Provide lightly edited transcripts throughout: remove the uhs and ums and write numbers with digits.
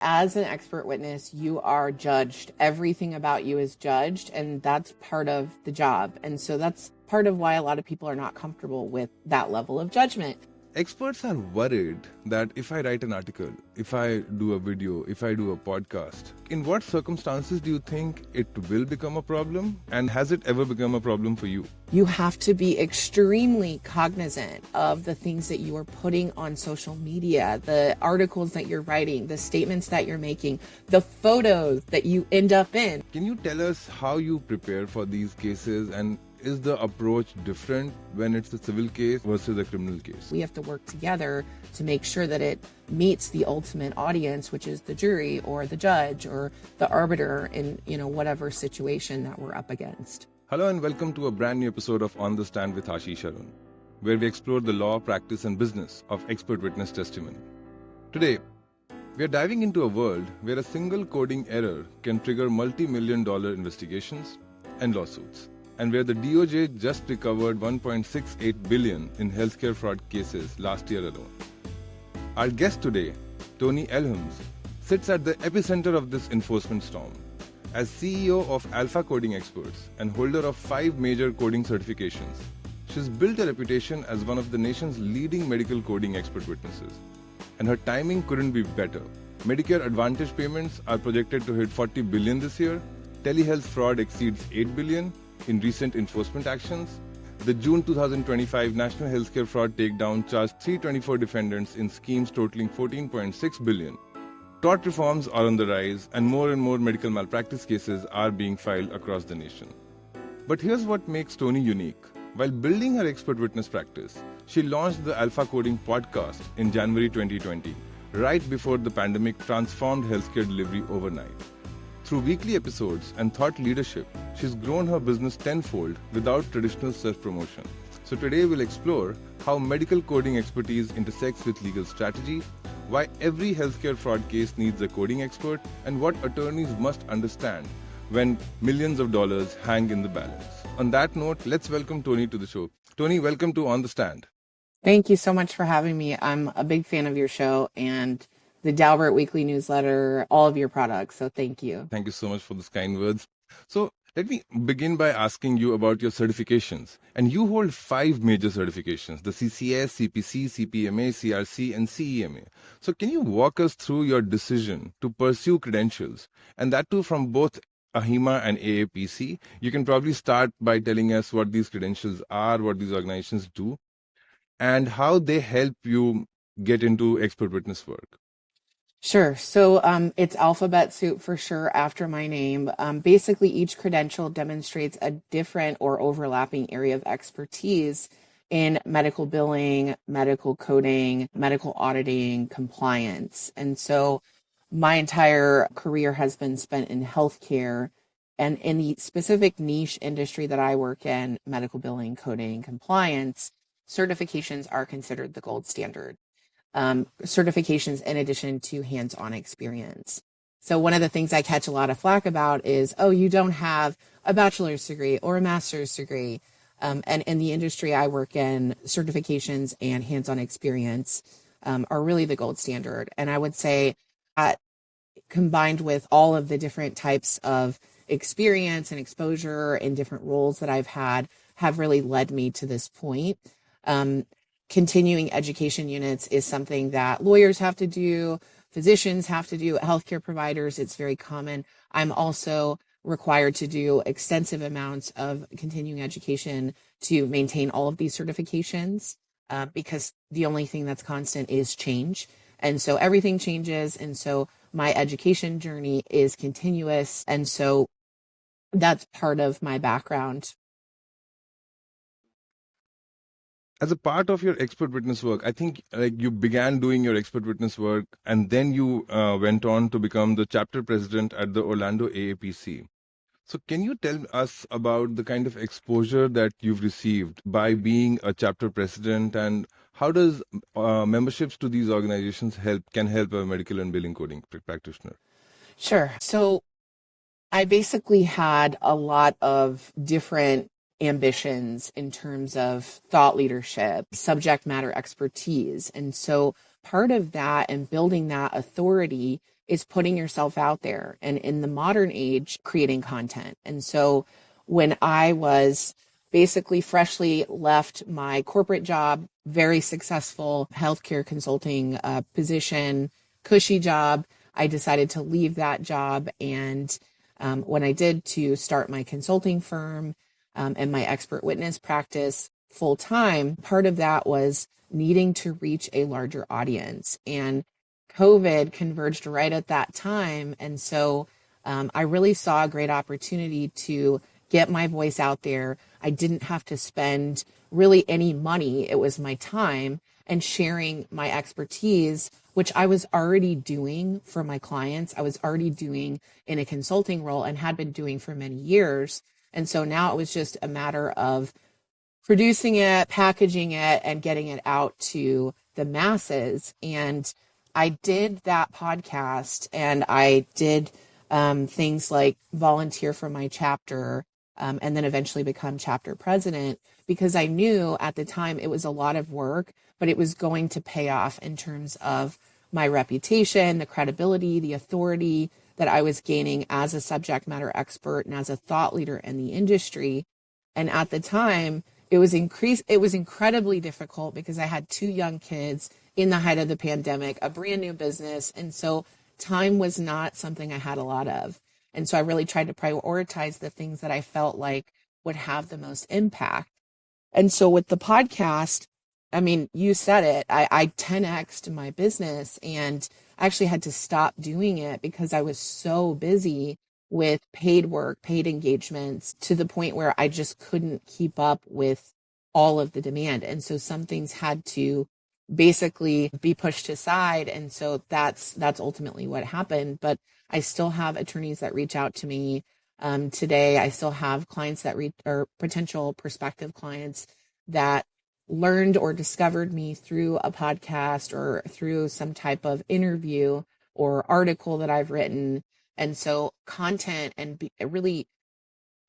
As an expert witness, you are judged. Everything about you is judged, and that's part of the job. And so that's part of why a lot of people are not comfortable with that level of judgment. Experts are worried that if I write an article, if I do a video, if I do a podcast, in what circumstances do you think it will become a problem? And has it ever become a problem for you? You have to be extremely cognizant of the things that you are putting on social media, the articles that you're writing, the statements that you're making, the photos that you end up in. Can you tell us how you prepare for these cases, and is the approach different when it's a civil case versus a criminal case? We have to work together to make sure that it meets the ultimate audience, which is the jury or the judge or the arbiter in, whatever situation that we're up against. Hello and welcome to a brand new episode of On the Stand with Ashish Arun, where we explore the law, practice and business of expert witness testimony. Today, we are diving into a world where a single coding error can trigger multi-million-dollar investigations and lawsuits, and where the DOJ just recovered $1.68 billion in healthcare fraud cases last year alone. Our guest today, Toni Elhoms, sits at the epicenter of this enforcement storm. As CEO of Alpha Coding Experts and holder of 5 major coding certifications, she's built a reputation as one of the nation's leading medical coding expert witnesses. And her timing couldn't be better. Medicare Advantage payments are projected to hit $40 billion this year. Telehealth fraud exceeds $8 billion in recent enforcement actions. The June 2025 National Healthcare Fraud Takedown charged 324 defendants in schemes totaling $14.6 billion. Tort reforms are on the rise, and more medical malpractice cases are being filed across the nation. But here's what makes Toni unique. While building her expert witness practice, she launched the Alpha Coding podcast in January 2020, right before the pandemic transformed healthcare delivery overnight. Through weekly episodes and thought leadership, she's grown her business tenfold without traditional self-promotion. So today we'll explore how medical coding expertise intersects with legal strategy, why every healthcare fraud case needs a coding expert, and what attorneys must understand when millions of dollars hang in the balance. On that note, let's welcome Toni to the show. Toni, welcome to On the Stand. Thank you so much for having me. I'm a big fan of your show and the Dalbert Weekly newsletter, all of your products. So thank you. Thank you so much for those kind words. So let me begin by asking you about your certifications. And you hold 5 major certifications, the CCS, CPC, CPMA, CRC, and CEMA. So can you walk us through your decision to pursue credentials, and that too from both AHIMA and AAPC? You can probably start by telling us what these credentials are, what these organizations do, and how they help you get into expert witness work. Sure. So it's alphabet soup for sure after my name. Basically, each credential demonstrates a different or overlapping area of expertise in medical billing, medical coding, medical auditing, compliance. And so my entire career has been spent in healthcare, and in the specific niche industry that I work in, medical billing, coding, compliance, certifications are considered the gold standard. Certifications in addition to hands-on experience. So one of the things I catch a lot of flack about is, oh, you don't have a bachelor's degree or a master's degree. And in the industry I work in, certifications and hands-on experience are really the gold standard. And I would say that combined with all of the different types of experience and exposure in different roles that I've had have really led me to this point. Continuing education units is something that lawyers have to do, physicians have to do, healthcare providers, it's very common. I'm also required to do extensive amounts of continuing education to maintain all of these certifications because the only thing that's constant is change. And so everything changes. And so my education journey is continuous. And so that's part of my background. As a part of your expert witness work, I think you began doing your expert witness work and then you went on to become the chapter president at the Orlando AAPC. So can you tell us about the kind of exposure that you've received by being a chapter president, and how does memberships to these organizations can help a medical and billing coding practitioner? Sure. So I basically had a lot of different ambitions in terms of thought leadership, subject matter expertise. And so part of that and building that authority is putting yourself out there, and in the modern age, creating content. And so when I was basically freshly left my corporate job, very successful healthcare consulting position, cushy job, I decided to leave that job. And when I did, to start my consulting firm and my expert witness practice full time, part of that was needing to reach a larger audience. And COVID converged right at that time. And so I really saw a great opportunity to get my voice out there. I didn't have to spend really any money. It was my time and sharing my expertise, which I was already doing for my clients. I was already doing in a consulting role and had been doing for many years. And so now it was just a matter of producing it, packaging it, and getting it out to the masses. And I did that podcast, and I did things like volunteer for my chapter, and then eventually become chapter president, because I knew at the time it was a lot of work, but it was going to pay off in terms of my reputation, the credibility, the authority that I was gaining as a subject matter expert and as a thought leader in the industry. And at the time, it was incredibly difficult because I had two young kids in the height of the pandemic, a brand new business. And so time was not something I had a lot of. And so I really tried to prioritize the things that I felt like would have the most impact. And so with the podcast, I mean, you said it, I 10x'd my business, and I actually had to stop doing it because I was so busy with paid work, paid engagements, to the point where I just couldn't keep up with all of the demand. And so some things had to basically be pushed aside. And so that's ultimately what happened. But I still have attorneys that reach out to me today. I still have clients that or potential prospective clients that learned or discovered me through a podcast or through some type of interview or article that I've written. And so content, and really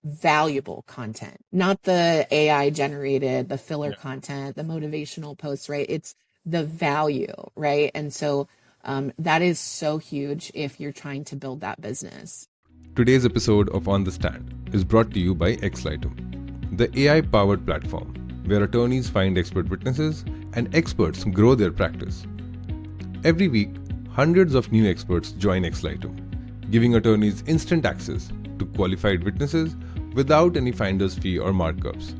valuable content, not the AI generated, the filler content, the motivational posts, right? It's the value, right? And so that is so huge if you're trying to build that business. Today's episode of On the Stand is brought to you by Xlightum, the AI-powered platform where attorneys find expert witnesses and experts grow their practice. Every week, hundreds of new experts join Xlightum, giving attorneys instant access to qualified witnesses without any finder's fee or markups.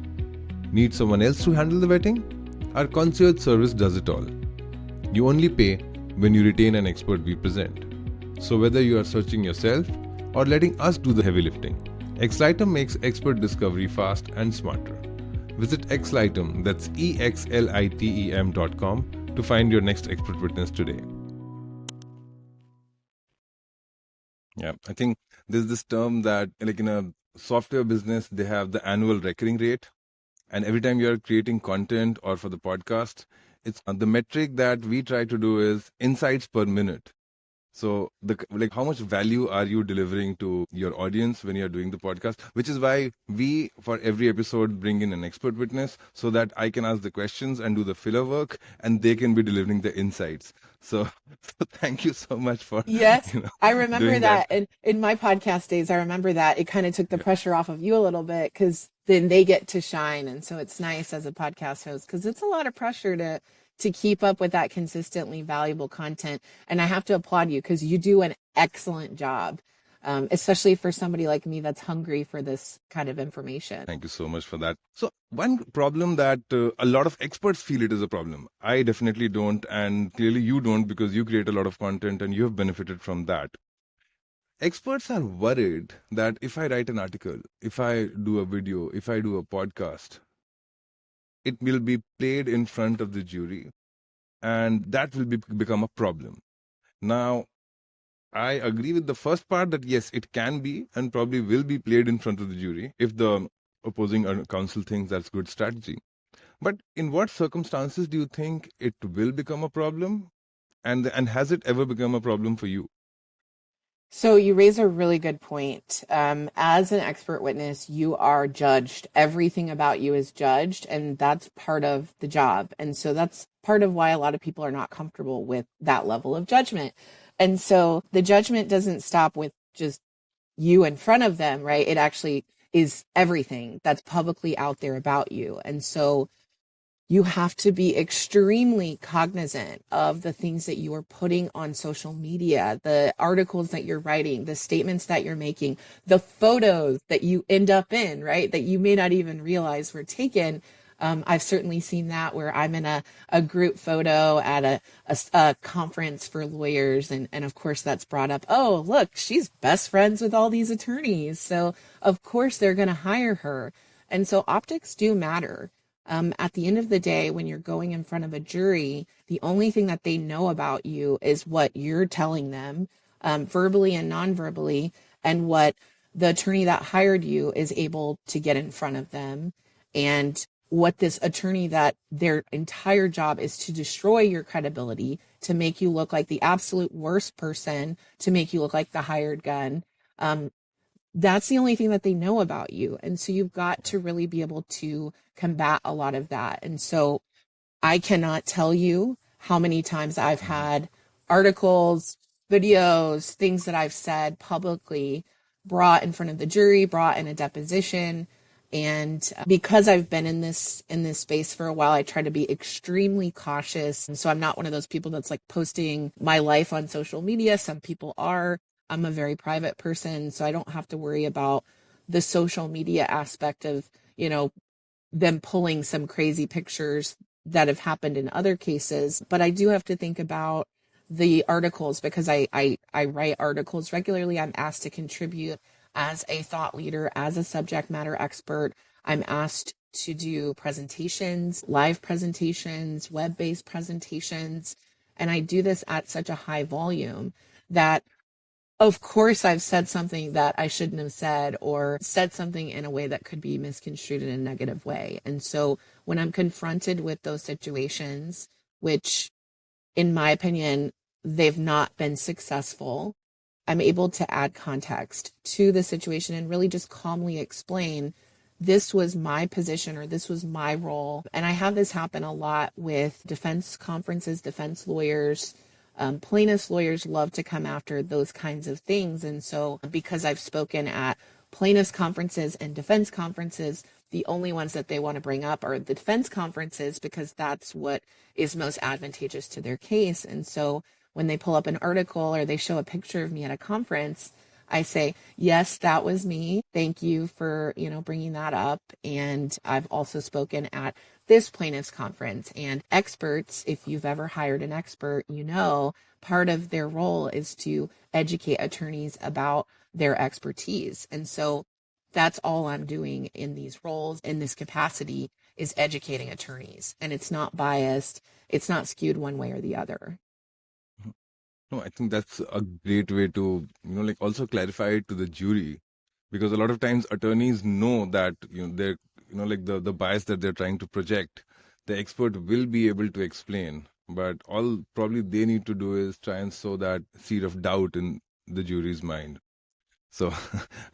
Need someone else to handle the vetting? Our concierge service does it all. You only pay when you retain an expert we present. So whether you are searching yourself or letting us do the heavy lifting, Xlightum makes expert discovery fast and smarter. Visit Xlightum, that's exlitem.com, to find your next expert witness today. Yeah, I think there's this term that, like in a software business, they have the annual recurring rate. And every time you're creating content or for the podcast, it's the metric that we try to do is insights per minute. So how much value are you delivering to your audience when you're doing the podcast? Which is why we, for every episode, bring in an expert witness so that I can ask the questions and do the filler work, and they can be delivering the insights. So thank you so much for I remember that. And in my podcast days, I remember that it kind of took the pressure off of you a little bit, because then they get to shine. And so it's nice as a podcast host, because it's a lot of pressure to keep up with that consistently valuable content. And I have to applaud you, because you do an excellent job, especially for somebody like me that's hungry for this kind of information. Thank you so much for that. So one problem that a lot of experts feel it is a problem. I definitely don't, and clearly you don't, because you create a lot of content and you have benefited from that. Experts are worried that if I write an article, if I do a video, if I do a podcast, it will be played in front of the jury, and that will become a problem. Now, I agree with the first part that yes, it can be and probably will be played in front of the jury if the opposing counsel thinks that's good strategy. But in what circumstances do you think it will become a problem? And has it ever become a problem for you? So you raise a really good point. As an expert witness, you are judged. Everything about you is judged, and that's part of the job. And so that's part of why a lot of people are not comfortable with that level of judgment. And so the judgment doesn't stop with just you in front of them, right? It actually is everything that's publicly out there about you. And so you have to be extremely cognizant of the things that you are putting on social media, the articles that you're writing, the statements that you're making, the photos that you end up in, right? That you may not even realize were taken. I've certainly seen that where I'm in a group photo at a conference for lawyers. And of course that's brought up. Oh, look, she's best friends with all these attorneys. So of course they're going to hire her. And so optics do matter. At the end of the day, when you're going in front of a jury, the only thing that they know about you is what you're telling them, verbally and non-verbally, and what the attorney that hired you is able to get in front of them, and what this attorney that their entire job is to destroy your credibility, to make you look like the absolute worst person, to make you look like the hired gun. That's the only thing that they know about you. And so you've got to really be able to combat a lot of that. And so I cannot tell you how many times I've had articles, videos, things that I've said publicly brought in front of the jury, brought in a deposition. And because I've been in this space for a while, I try to be extremely cautious. And so I'm not one of those people that's like posting my life on social media. Some people are. I'm a very private person, so I don't have to worry about the social media aspect of, them pulling some crazy pictures that have happened in other cases. But I do have to think about the articles because I write articles regularly. I'm asked to contribute as a thought leader, as a subject matter expert. I'm asked to do presentations, live presentations, web-based presentations. And I do this at such a high volume that of course, I've said something that I shouldn't have said or said something in a way that could be misconstrued in a negative way. And so when I'm confronted with those situations, which in my opinion, they've not been successful, I'm able to add context to the situation and really just calmly explain this was my position or this was my role. And I have this happen a lot with defense conferences, defense lawyers. Plaintiffs' lawyers love to come after those kinds of things. And so because I've spoken at plaintiffs' conferences and defense conferences, the only ones that they want to bring up are the defense conferences because that's what is most advantageous to their case. And so when they pull up an article or they show a picture of me at a conference, I say, yes, that was me. Thank you for, bringing that up. And I've also spoken at this plaintiff's conference, and experts, if you've ever hired an expert, part of their role is to educate attorneys about their expertise. And so that's all I'm doing in these roles, in this capacity, is educating attorneys. And it's not biased. It's not skewed one way or the other. No, I think that's a great way to, also clarify it to the jury, because a lot of times attorneys know that, they're, the bias that they're trying to project, the expert will be able to explain, but all probably they need to do is try and sow that seed of doubt in the jury's mind. So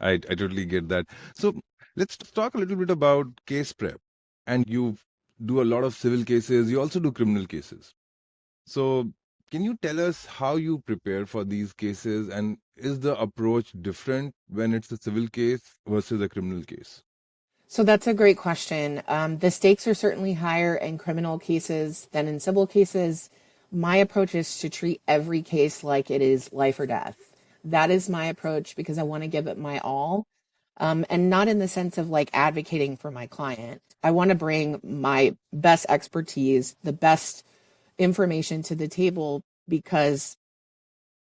I totally get that. So let's talk a little bit about case prep. And you do a lot of civil cases. You also do criminal cases. So can you tell us how you prepare for these cases, and is the approach different when it's a civil case versus a criminal case? So that's a great question. The stakes are certainly higher in criminal cases than in civil cases. My approach is to treat every case like it is life or death. That is my approach because I want to give it my all. And not in the sense of like advocating for my client. I want to bring my best expertise, the best information to the table, because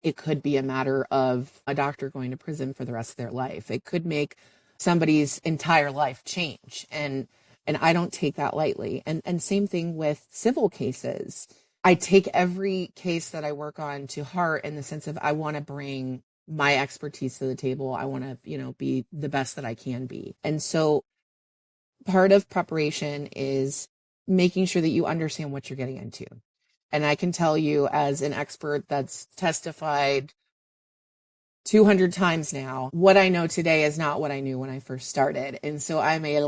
it could be a matter of a doctor going to prison for the rest of their life. It could make somebody's entire life change. And I don't take that lightly. And same thing with civil cases. I take every case that I work on to heart in the sense of I want to bring my expertise to the table. I want to, be the best that I can be. And so part of preparation is making sure that you understand what you're getting into. And I can tell you as an expert that's testified 200 times now, what I know today is not what I knew when I first started. And so I'm a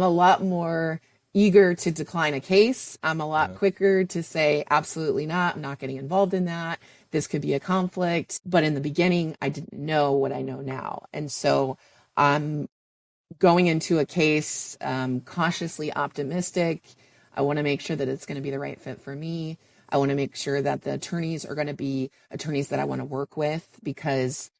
lot more eager to decline a case. I'm a lot quicker to say, absolutely not. I'm not getting involved in that. This could be a conflict. But in the beginning, I didn't know what I know now. And so I'm going into a case cautiously optimistic. I want to make sure that it's going to be the right fit for me. I want to make sure that the attorneys are going to be attorneys that I want to work with, because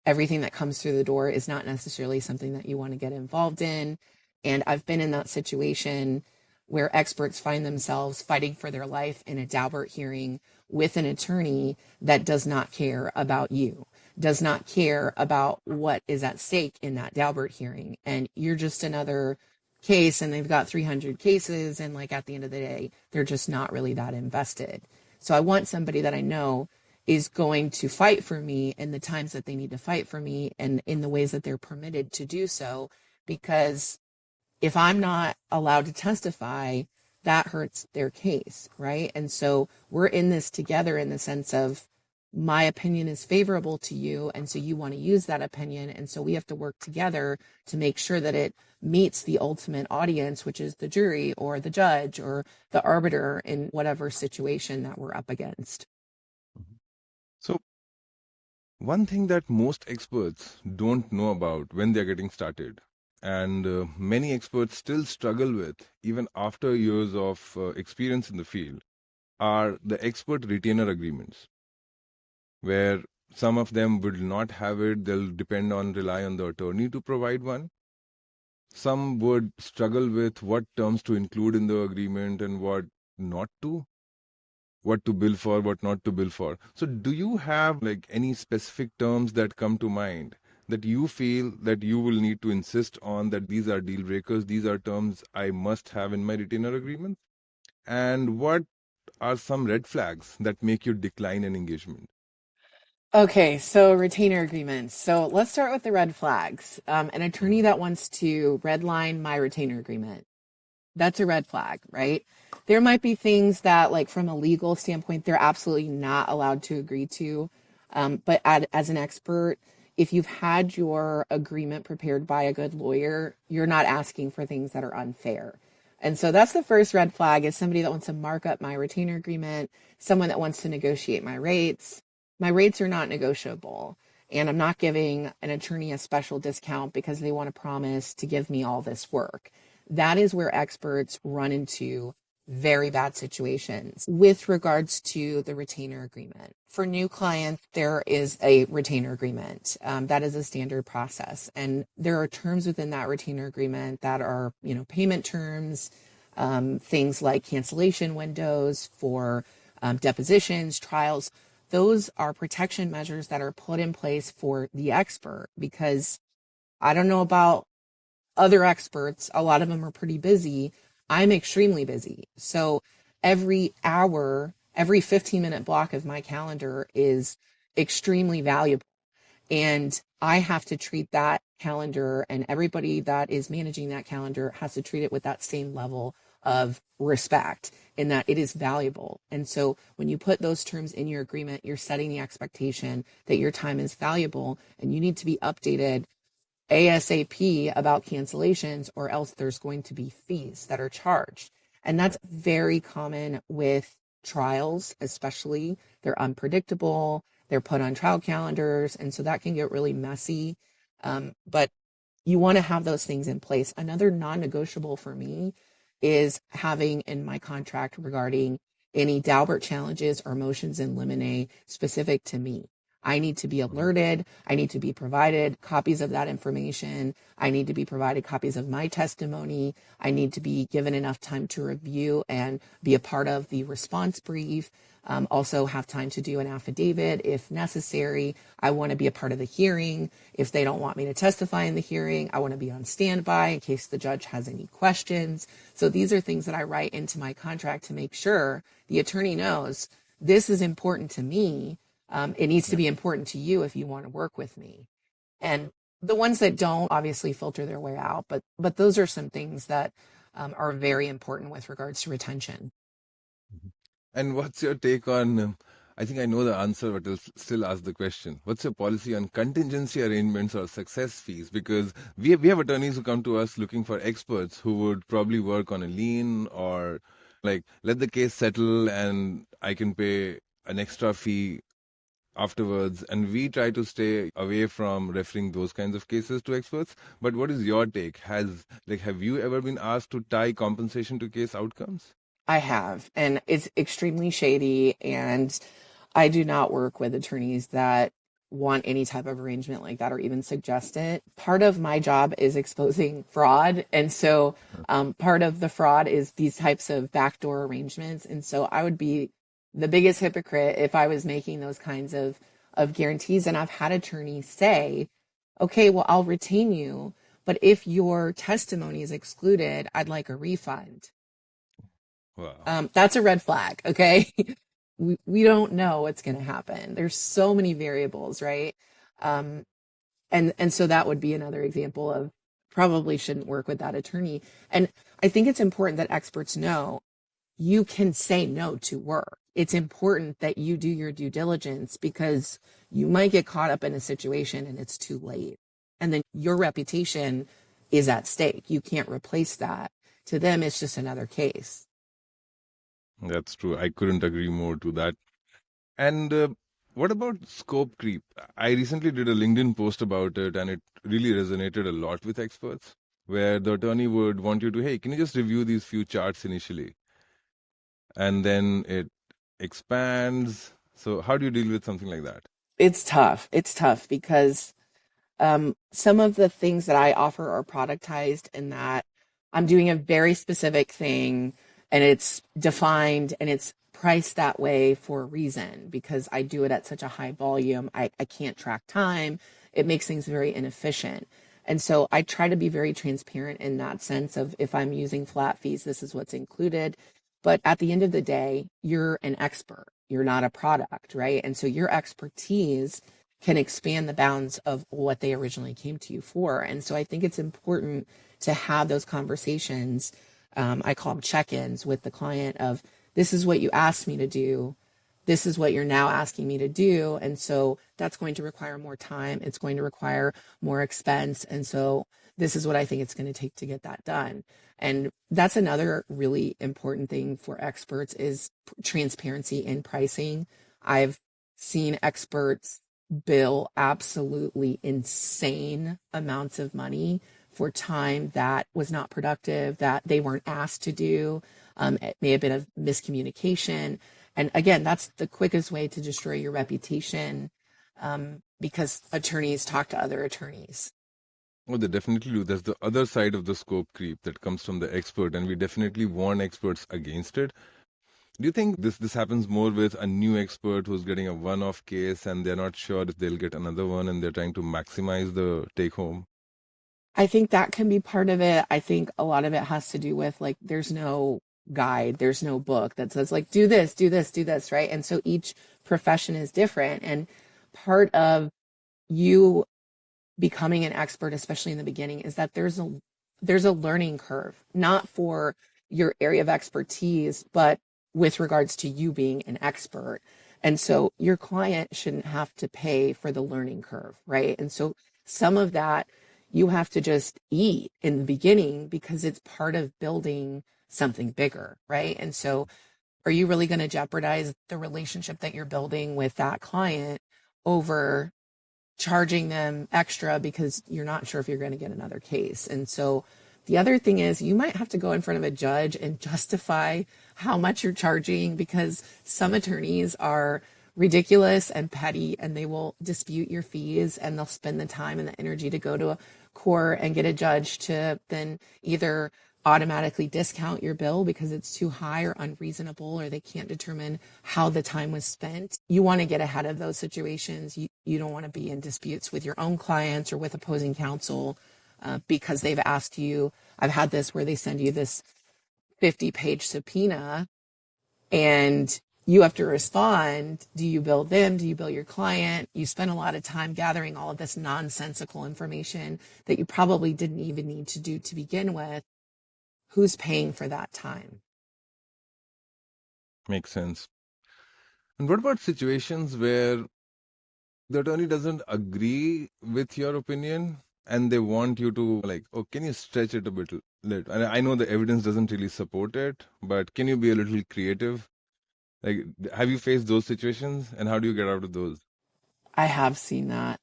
everything that comes through the door is not necessarily something that you want to get involved in. And I've been in that situation where experts find themselves fighting for their life in a Daubert hearing with an attorney that does not care about you, does not care about what is at stake in that Daubert hearing. And you're just another case, and they've got 300 cases. And like at the end of the day, they're just not really that invested. So I want somebody that I know is going to fight for me in the times that they need to fight for me and in the ways that they're permitted to do so. Because if I'm not allowed to testify, that hurts their case, right? And so we're in this together in the sense of my opinion is favorable to you, and so you want to use that opinion. And so we have to work together to make sure that it meets the ultimate audience, which is the jury or the judge or the arbiter in whatever situation that we're up against. So, one thing that most experts don't know about when they're getting started, and many experts still struggle with even after years of experience in the field, are the expert retainer agreements, where some of them will not have it. They'll rely on the attorney to provide one. Some would struggle with what terms to include in the agreement and what not to, what to bill for, what not to bill for. So do you have like any specific terms that come to mind that you feel that you will need to insist on, that these are deal breakers, these are terms I must have in my retainer agreement? And what are some red flags that make you decline an engagement? Okay, so retainer agreements. So let's start with the red flags. An attorney that wants to redline my retainer agreement, that's a red flag, right? There might be things that, like from a legal standpoint, they're absolutely not allowed to agree to. But as an expert, if you've had your agreement prepared by a good lawyer, you're not asking for things that are unfair. And so that's the first red flag, is somebody that wants to mark up my retainer agreement, someone that wants to negotiate my rates. My rates are not negotiable. And I'm not giving an attorney a special discount because they want to promise to give me all this work. That is where experts run into very bad situations with regards to the retainer agreement. For new clients, there is a retainer agreement. That is a standard process. And there are terms within that retainer agreement that are, payment terms, things like cancellation windows for depositions, trials. Those are protection measures that are put in place for the expert, because I don't know about other experts, a lot of them are pretty busy. I'm extremely busy. So every hour, every 15-minute block of my calendar is extremely valuable. And I have to treat that calendar, and everybody that is managing that calendar has to treat it with that same level of respect, in that it is valuable. And so when you put those terms in your agreement, you're setting the expectation that your time is valuable and you need to be updated ASAP about cancellations, or else there's going to be fees that are charged. And that's very common with trials, especially. They're unpredictable, they're put on trial calendars, and so that can get really messy. But you want to have those things in place. Another non-negotiable for me is having in my contract regarding any Daubert challenges or motions in limine specific to me. I need to be alerted. I need to be provided copies of that information. I need to be provided copies of my testimony. I need to be given enough time to review and be a part of the response brief. Also have time to do an affidavit if necessary. I want to be a part of the hearing. If they don't want me to testify in the hearing, I want to be on standby in case the judge has any questions. So these are things that I write into my contract to make sure the attorney knows this is important to me. It needs to be important to you if you want to work with me. And the ones that don't obviously filter their way out, but those are some things that are very important with regards to retention. And what's your take on I think I know the answer, but I'll still ask the question. What's your policy on contingency arrangements or success fees? Because we have attorneys who come to us looking for experts who would probably work on a lien or like let the case settle and I can pay an extra fee afterwards. And we try to stay away from referring those kinds of cases to experts. But what is your take? Have you ever been asked to tie compensation to case outcomes? I have, and it's extremely shady. And I do not work with attorneys that want any type of arrangement like that or even suggest it. Part of my job is exposing fraud. And so part of the fraud is these types of backdoor arrangements. And so I would be the biggest hypocrite if I was making those kinds of guarantees. And I've had attorneys say, okay, well, I'll retain you, but if your testimony is excluded, I'd like a refund. Wow. That's a red flag. Okay. We don't know what's going to happen. There's so many variables, right? Um, and so that would be another example of probably shouldn't work with that attorney. And I think it's important that experts know you can say no to work. It's important that you do your due diligence because you might get caught up in a situation and it's too late. And then your reputation is at stake. You can't replace that. To them, it's just another case. That's true. I couldn't agree more to that. And what about scope creep? I recently did a LinkedIn post about it, and it really resonated a lot with experts, where the attorney would want you to, hey, can you just review these few charts initially? And then it expands. So, how do you deal with something like that? It's tough. It's tough because some of the things that I offer are productized in that I'm doing a very specific thing and it's defined and it's priced that way for a reason because I do it at such a high volume. I can't track time. It makes things very inefficient. And so I try to be very transparent in that sense of if I'm using flat fees, this is what's included. But at the end of the day, you're an expert. You're not a product, right? And so your expertise can expand the bounds of what they originally came to you for. And so I think it's important to have those conversations. I call them check-ins with the client of this is what you asked me to do. This is what you're now asking me to do. And so that's going to require more time. It's going to require more expense. And so this is what I think it's going to take to get that done. And that's another really important thing for experts is transparency in pricing. I've seen experts bill absolutely insane amounts of money for time that was not productive, that they weren't asked to do. It may have been a miscommunication. And again, that's the quickest way to destroy your reputation because attorneys talk to other attorneys. Oh, they definitely do. That's the other side of the scope creep that comes from the expert, and we definitely warn experts against it. Do you think this happens more with a new expert who's getting a one-off case and they're not sure if they'll get another one and they're trying to maximize the take home? I think that can be part of it. I think a lot of it has to do with like there's no guide, there's no book that says like do this, do this, do this, right? And so each profession is different. And part of you becoming an expert, especially in the beginning, is that there's a learning curve, not for your area of expertise, but with regards to you being an expert. And so your client shouldn't have to pay for the learning curve, right? And so some of that you have to just eat in the beginning because it's part of building something bigger, right? And so are you really going to jeopardize the relationship that you're building with that client over charging them extra because you're not sure if you're going to get another case? And so the other thing is you might have to go in front of a judge and justify how much you're charging because some attorneys are ridiculous and petty and they will dispute your fees and they'll spend the time and the energy to go to a court and get a judge to then either automatically discount your bill because it's too high or unreasonable or they can't determine how the time was spent. You want to get ahead of those situations. You don't want to be in disputes with your own clients or with opposing counsel because they've asked you. I've had this where they send you this 50-page subpoena and you have to respond. Do you bill them? Do you bill your client? You spend a lot of time gathering all of this nonsensical information that you probably didn't even need to do to begin with. Who's paying for that time? Makes sense. And what about situations where the attorney doesn't agree with your opinion and they want you to, like, oh, can you stretch it a bit? And I know the evidence doesn't really support it, but can you be a little creative? Like, have you faced those situations and how do you get out of those? I have seen that.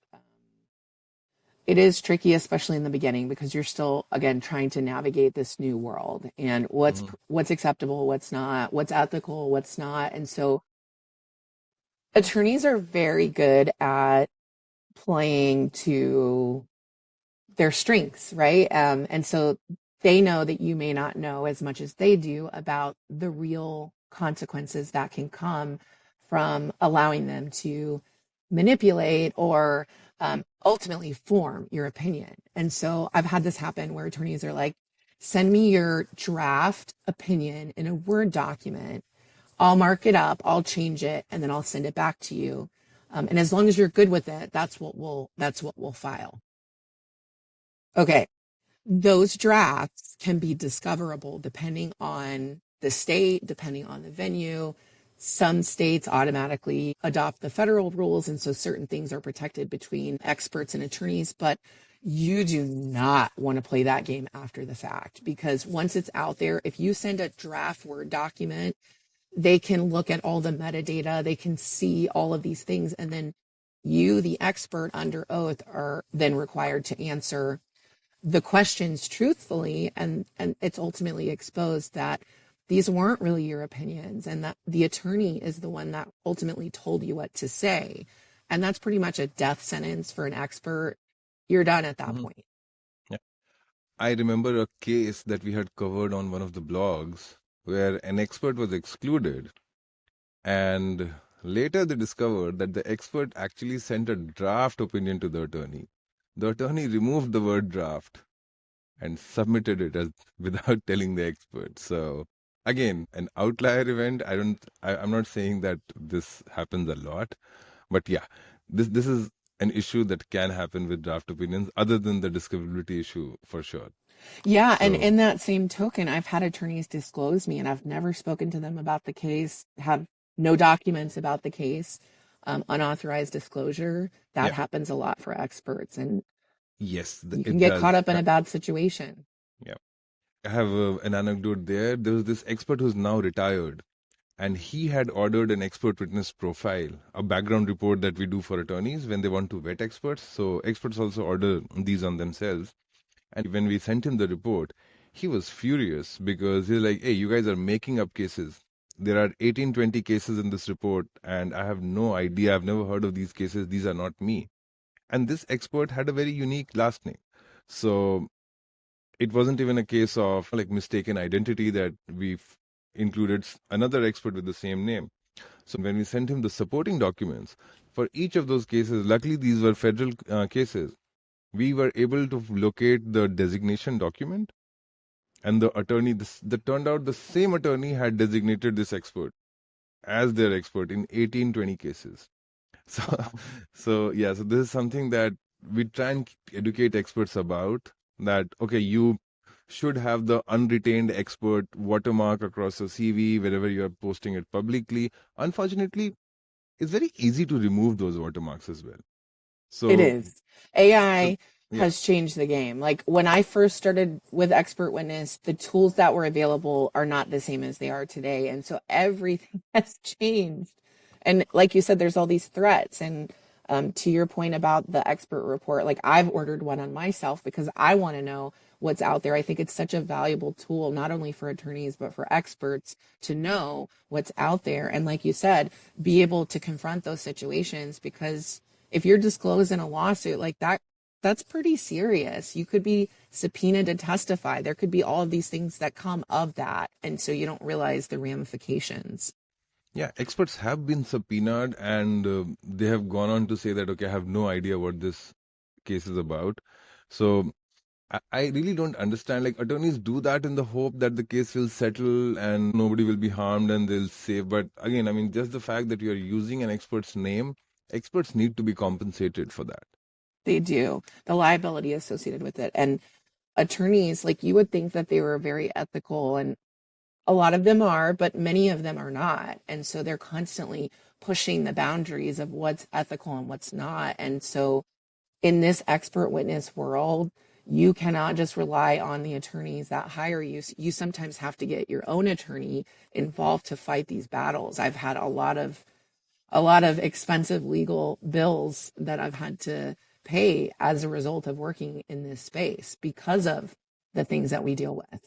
It is tricky, especially in the beginning, because you're still, again, trying to navigate this new world and Hmm. what's acceptable, what's not, what's ethical, what's not. And so attorneys are very good at playing to their strengths, right? And so they know that you may not know as much as they do about the real consequences that can come from allowing them to manipulate or ultimately form your opinion. And so I've had this happen where attorneys are like, send me your draft opinion in a Word document. I'll mark it up, I'll change it, and then I'll send it back to you. And as long as you're good with it, that's what we'll file. Okay, those drafts can be discoverable depending on the state, depending on the venue. Some states automatically adopt the federal rules, and so certain things are protected between experts and attorneys, but you do not want to play that game after the fact because once it's out there, if you send a draft Word document, they can look at all the metadata, they can see all of these things, and then you, the expert under oath, are then required to answer the questions truthfully, and it's ultimately exposed that these weren't really your opinions and that the attorney is the one that ultimately told you what to say, and that's pretty much a death sentence for an expert. You're done at that Hmm. point. Yeah. I remember a case that we had covered on one of the blogs where an expert was excluded, and later they discovered that the expert actually sent a draft opinion to the attorney. The attorney removed the word draft and submitted it as without telling the expert. So again, an outlier event. I'm not saying that this happens a lot, but yeah, this is an issue that can happen with draft opinions, other than the discoverability issue for sure. Yeah, and So in that same token, I've had attorneys disclose me and I've never spoken to them about the case, have no documents about the case, unauthorized disclosure. That yeah, happens a lot for experts, and yes, you can it get caught does. up in a bad situation. Yeah, I have an anecdote there. There was this expert who's now retired, and he had ordered an expert witness profile, a background report that we do for attorneys when they want to vet experts. So experts also order these on themselves. And when we sent him the report, he was furious because he's like, hey, you guys are making up cases. There are 18-20 cases in this report, and I have no idea. I've never heard of these cases. These are not me. And this expert had a very unique last name. So it wasn't even a case of like mistaken identity that we've included another expert with the same name. So when we sent him the supporting documents for each of those cases, luckily these were federal cases, we were able to locate the designation document, and the attorney, that turned out the same attorney had designated this expert as their expert in 18-20 cases. So, Wow. so this is something that we try and educate experts about, that, okay, you should have the unretained expert watermark across your CV wherever you are posting it publicly. Unfortunately, it's very easy to remove those watermarks as well. It So, is. so AI yeah. has changed the game. Like when I first started with Expert Witness, the tools that were available are not the same as they are today. And so everything has changed. And like you said, there's all these threats. And to your point about the expert report, like I've ordered one on myself because I want to know what's out there. I think it's such a valuable tool, not only for attorneys, but for experts to know what's out there. And like you said, be able to confront those situations because if you're disclosed in a lawsuit like that, that's pretty serious. You could be subpoenaed to testify. There could be all of these things that come of that. And so you don't realize the ramifications. Yeah, experts have been subpoenaed, and they have gone on to say that, okay, I have no idea what this case is about. So I really don't understand. Like, attorneys do that in the hope that the case will settle and nobody will be harmed and they'll save. But again, I mean, just the fact that you're using an expert's name, experts need to be compensated for that. They do. The liability associated with it. And attorneys, like you would think that they were very ethical, and a lot of them are, but many of them are not. And so they're constantly pushing the boundaries of what's ethical and what's not. And so in this expert witness world, you cannot just rely on the attorneys that hire you. You sometimes have to get your own attorney involved to fight these battles. I've had a lot of expensive legal bills that I've had to pay as a result of working in this space because of the things that we deal with.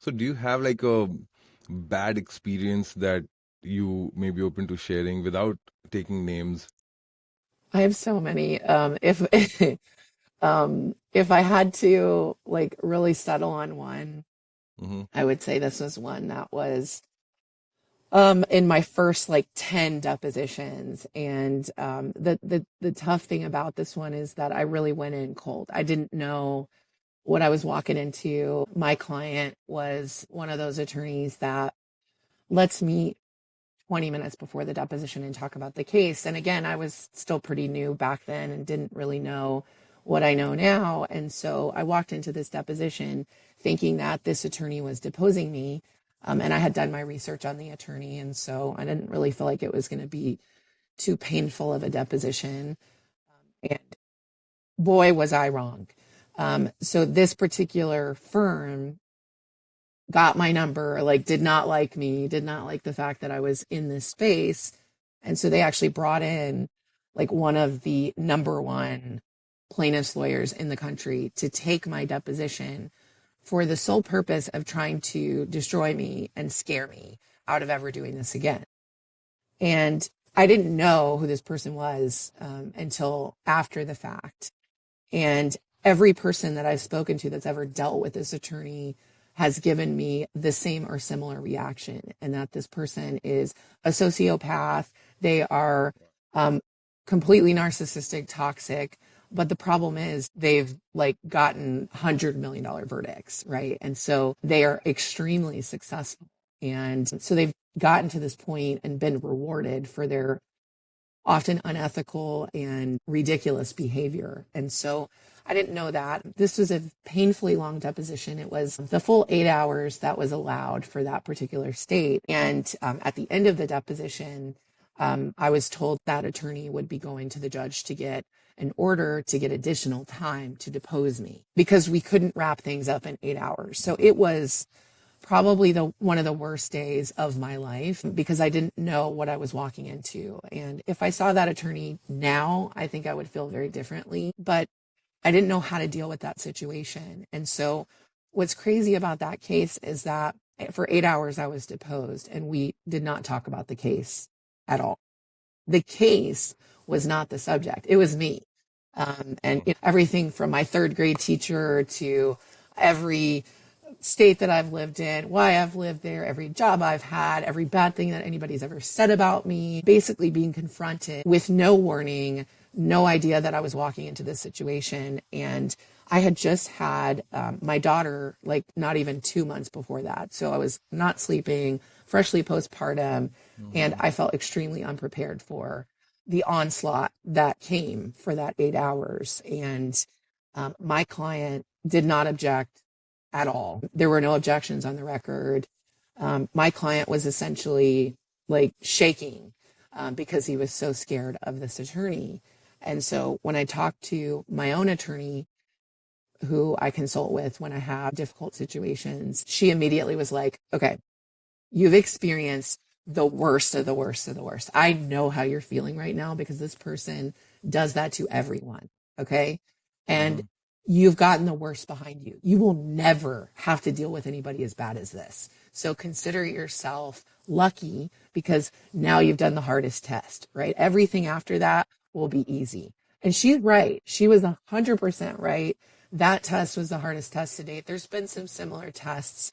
So do you have like a bad experience that you may be open to sharing without taking names? I have so many. If I had to like really settle on one, I would say this was one that was in my first like 10 depositions. And the tough thing about this one is that I really went in cold. I didn't know what I was walking into. My client was one of those attorneys that lets me 20 minutes before the deposition and talk about the case. And again, I was still pretty new back then and didn't really know what I know now. And so I walked into this deposition thinking that this attorney was deposing me. And I had done my research on the attorney. And so I didn't really feel like it was going to be too painful of a deposition. And boy, was I wrong. So this particular firm got my number, like did not like me, did not like the fact that I was in this space. And so they actually brought in like one of the number one plaintiffs lawyers in the country to take my deposition for the sole purpose of trying to destroy me and scare me out of ever doing this again. And I didn't know who this person was until after the fact. And every person that I've spoken to that's ever dealt with this attorney has given me the same or similar reaction, and that this person is a sociopath. They are completely narcissistic, toxic. But the problem is they've like gotten $100 million verdicts, right? And so they are extremely successful. And so they've gotten to this point and been rewarded for their often unethical and ridiculous behavior. And so I didn't know that. This was a painfully long deposition. It was the full 8 hours that was allowed for that particular state. And at the end of the deposition, I was told that attorney would be going to the judge to get an order to get additional time to depose me because we couldn't wrap things up in 8 hours. So it was probably one of the worst days of my life because I didn't know what I was walking into. And if I saw that attorney now, I think I would feel very differently, but I didn't know how to deal with that situation. And so what's crazy about that case is that for 8 hours I was deposed and we did not talk about the case at all. The case was not the subject. It was me. And everything from my third grade teacher to every state that I've lived in, why I've lived there, every job I've had, every bad thing that anybody's ever said about me, basically being confronted with no warning, no idea that I was walking into this situation. And I had just had my daughter, like not even 2 months before that. So I was not sleeping, freshly postpartum, and I felt extremely unprepared for the onslaught that came for that 8 hours. And my client did not object at all. There were no objections on the record. My client was essentially like shaking because he was so scared of this attorney. And so when I talked to my own attorney, who I consult with when I have difficult situations, she immediately was like, okay, you've experienced the worst of the worst of the worst. I know how you're feeling right now because this person does that to everyone. Okay. And you've gotten the worst behind you. You will never have to deal with anybody as bad as this. So consider yourself lucky because now you've done the hardest test, right? Everything after that will be easy. And she's right. She was 100% right. That test was the hardest test to date. There's been some similar tests,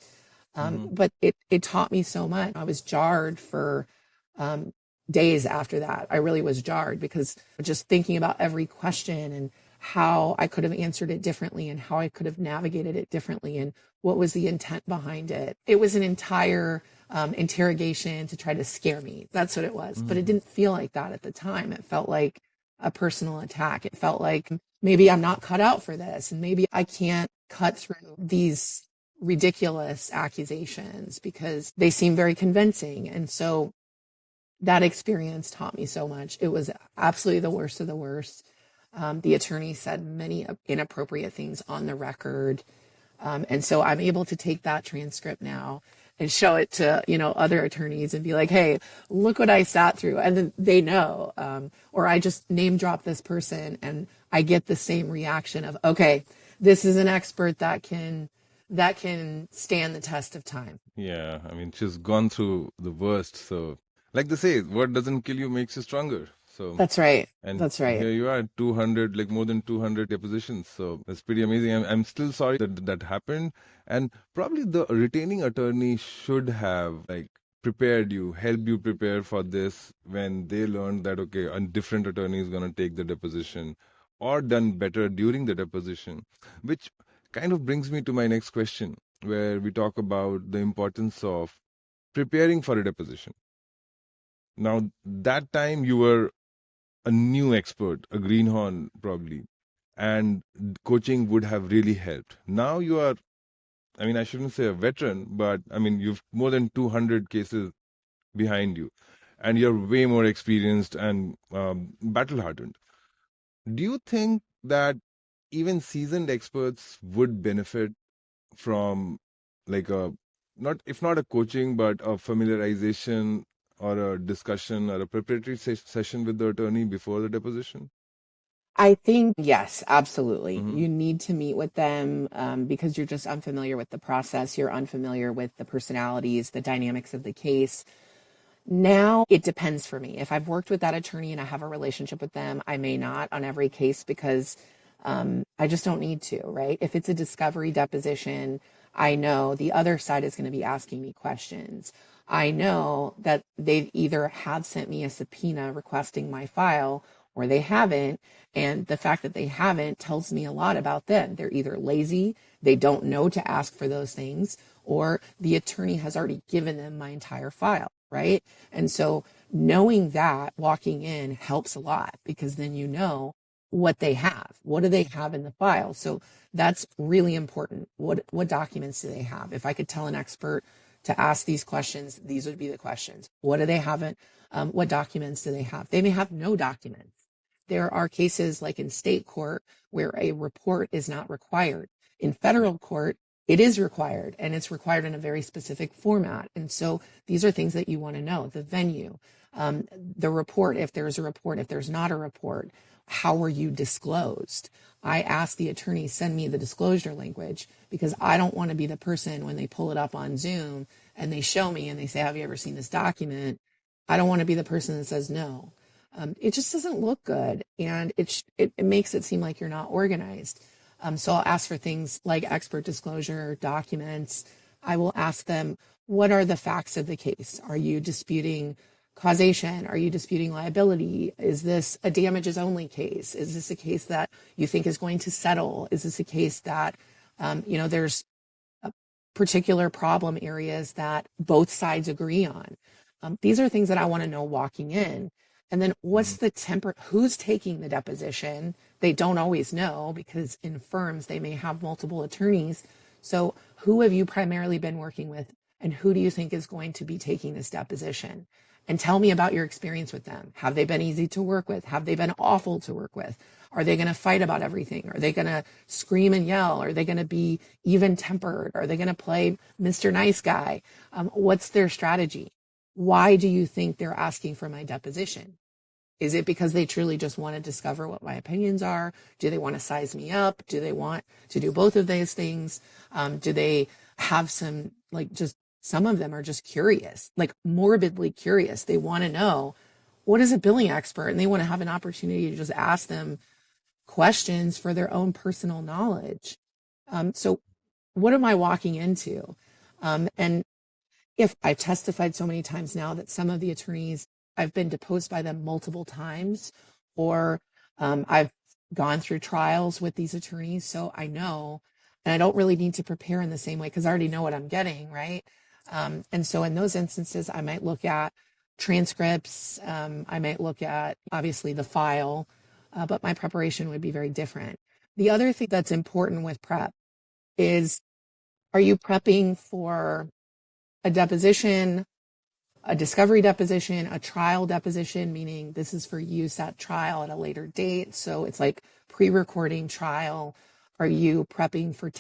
but it taught me so much. I was jarred for days after that. I really was jarred because just thinking about every question and how I could have answered it differently and how I could have navigated it differently and what was the intent behind it. It was an entire interrogation to try to scare me. That's what it was. But it didn't feel like that at the time. It felt like a personal attack. It felt like maybe I'm not cut out for this and maybe I can't cut through these ridiculous accusations because they seem very convincing. And so that experience taught me so much. It was absolutely the worst of the worst. The attorney said many inappropriate things on the record. And so I'm able to take that transcript now and show it to, other attorneys and be like, hey, look what I sat through. And then they know. Or I just name drop this person and I get the same reaction of, okay, this is an expert that can stand the test of time. Yeah, I mean, she's gone through the worst. So, like they say, what doesn't kill you makes you stronger. So That's right. and That's right. here you are, 200, like more than 200 depositions. So that's pretty amazing. I'm still sorry that happened. And probably the retaining attorney should have like prepared you, helped you prepare for this when they learned that, okay, a different attorney is going to take the deposition or done better during the deposition, which kind of brings me to my next question, where we talk about the importance of preparing for a deposition. Now, that time you were a new expert, a greenhorn probably, and coaching would have really helped. Now you are, I mean, I shouldn't say a veteran, but I mean, you've more than 200 cases behind you, and you're way more experienced and battle hardened. Do you think that even seasoned experts would benefit from like a, not if not a coaching, but a familiarization or a discussion or a preparatory session with the attorney before the deposition? I think, yes, absolutely. Mm-hmm. You need to meet with them because you're just unfamiliar with the process. You're unfamiliar with the personalities, the dynamics of the case. Now it depends for me. If I've worked with that attorney and I have a relationship with them, I may not on every case because I just don't need to, right? If it's a discovery deposition, I know the other side is going to be asking me questions. I know that they've either have sent me a subpoena requesting my file or they haven't. And the fact that they haven't tells me a lot about them. They're either lazy, they don't know to ask for those things, or the attorney has already given them my entire file, right? And so knowing that walking in helps a lot because then you know what they have. What do they have in the file? So that's really important. What documents do they have? If I could tell an expert to ask these questions, these would be the questions. What do they have? What documents do they have? They may have no documents. There are cases like in state court where a report is not required. In federal court, it is required, and it's required in a very specific format. And so these are things that you want to know. The venue, the report, if there's a report, if there's not a report, how were you disclosed? I ask the attorney, send me the disclosure language because I don't want to be the person when they pull it up on Zoom and they show me and they say, have you ever seen this document? I don't want to be the person that says no. It just doesn't look good, and it makes it seem like you're not organized. So I'll ask for things like expert disclosure documents. I will ask them, what are the facts of the case? Are you disputing causation? Are you disputing liability? Is this a damages only case? Is this a case that you think is going to settle? Is this a case that, there's particular problem areas that both sides agree on? These are things that I want to know walking in. And then what's the who's taking the deposition? They don't always know because in firms, they may have multiple attorneys. So who have you primarily been working with and who do you think is going to be taking this deposition? And tell me about your experience with them. Have they been easy to work with? Have they been awful to work with? Are they going to fight about everything? Are they going to scream and yell? Are they going to be even tempered? Are they going to play Mr. Nice Guy? What's their strategy? Why do you think they're asking for my deposition? Is it because they truly just want to discover what my opinions are? Do they want to size me up? Do they want to do both of those things? Do they have some, some of them are just curious, like morbidly curious. They want to know, what is a billing expert? And they want to have an opportunity to just ask them questions for their own personal knowledge. So what am I walking into? And if I've testified so many times now that some of the attorneys, I've been deposed by them multiple times, or I've gone through trials with these attorneys. So I know, and I don't really need to prepare in the same way because I already know what I'm getting, right? And so in those instances, I might look at transcripts. I might look at, obviously, the file, but my preparation would be very different. The other thing that's important with prep is, are you prepping for a deposition, a discovery deposition, a trial deposition, meaning this is for use at trial at a later date. So it's like pre-recording trial. Are you prepping for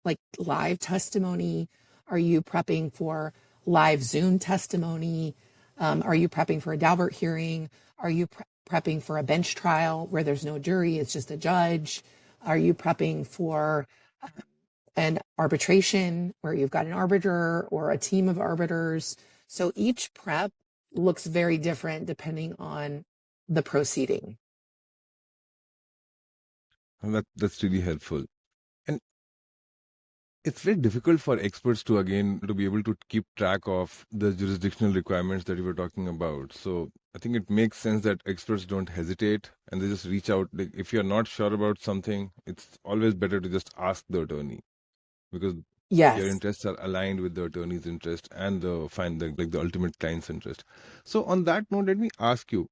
like live testimony? Are you prepping for live Zoom testimony? Are you prepping for a Daubert hearing? Are you prepping for a bench trial where there's no jury, it's just a judge? Are you prepping for an arbitration where you've got an arbiter or a team of arbiters? So each prep looks very different depending on the proceeding. And that's really helpful. And it's very difficult for experts to be able to keep track of the jurisdictional requirements that you were talking about. So I think it makes sense that experts don't hesitate and they just reach out. Like, if you're not sure about something, it's always better to just ask the attorney, because your Yes. interests are aligned with the attorney's interest and the ultimate client's interest. So on that note, let me ask you,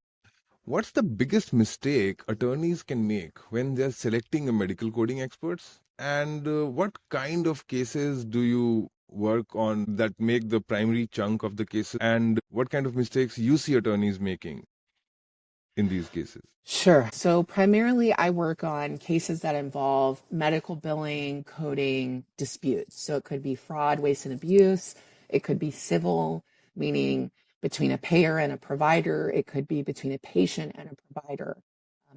what's the biggest mistake attorneys can make when they're selecting a medical coding experts? And what kind of cases do you work on that make the primary chunk of the cases? And what kind of mistakes you see attorneys making in these cases? Sure. So primarily I work on cases that involve medical billing, coding, disputes. So it could be fraud, waste, and abuse. It could be civil, meaning between a payer and a provider. It could be between a patient and a provider.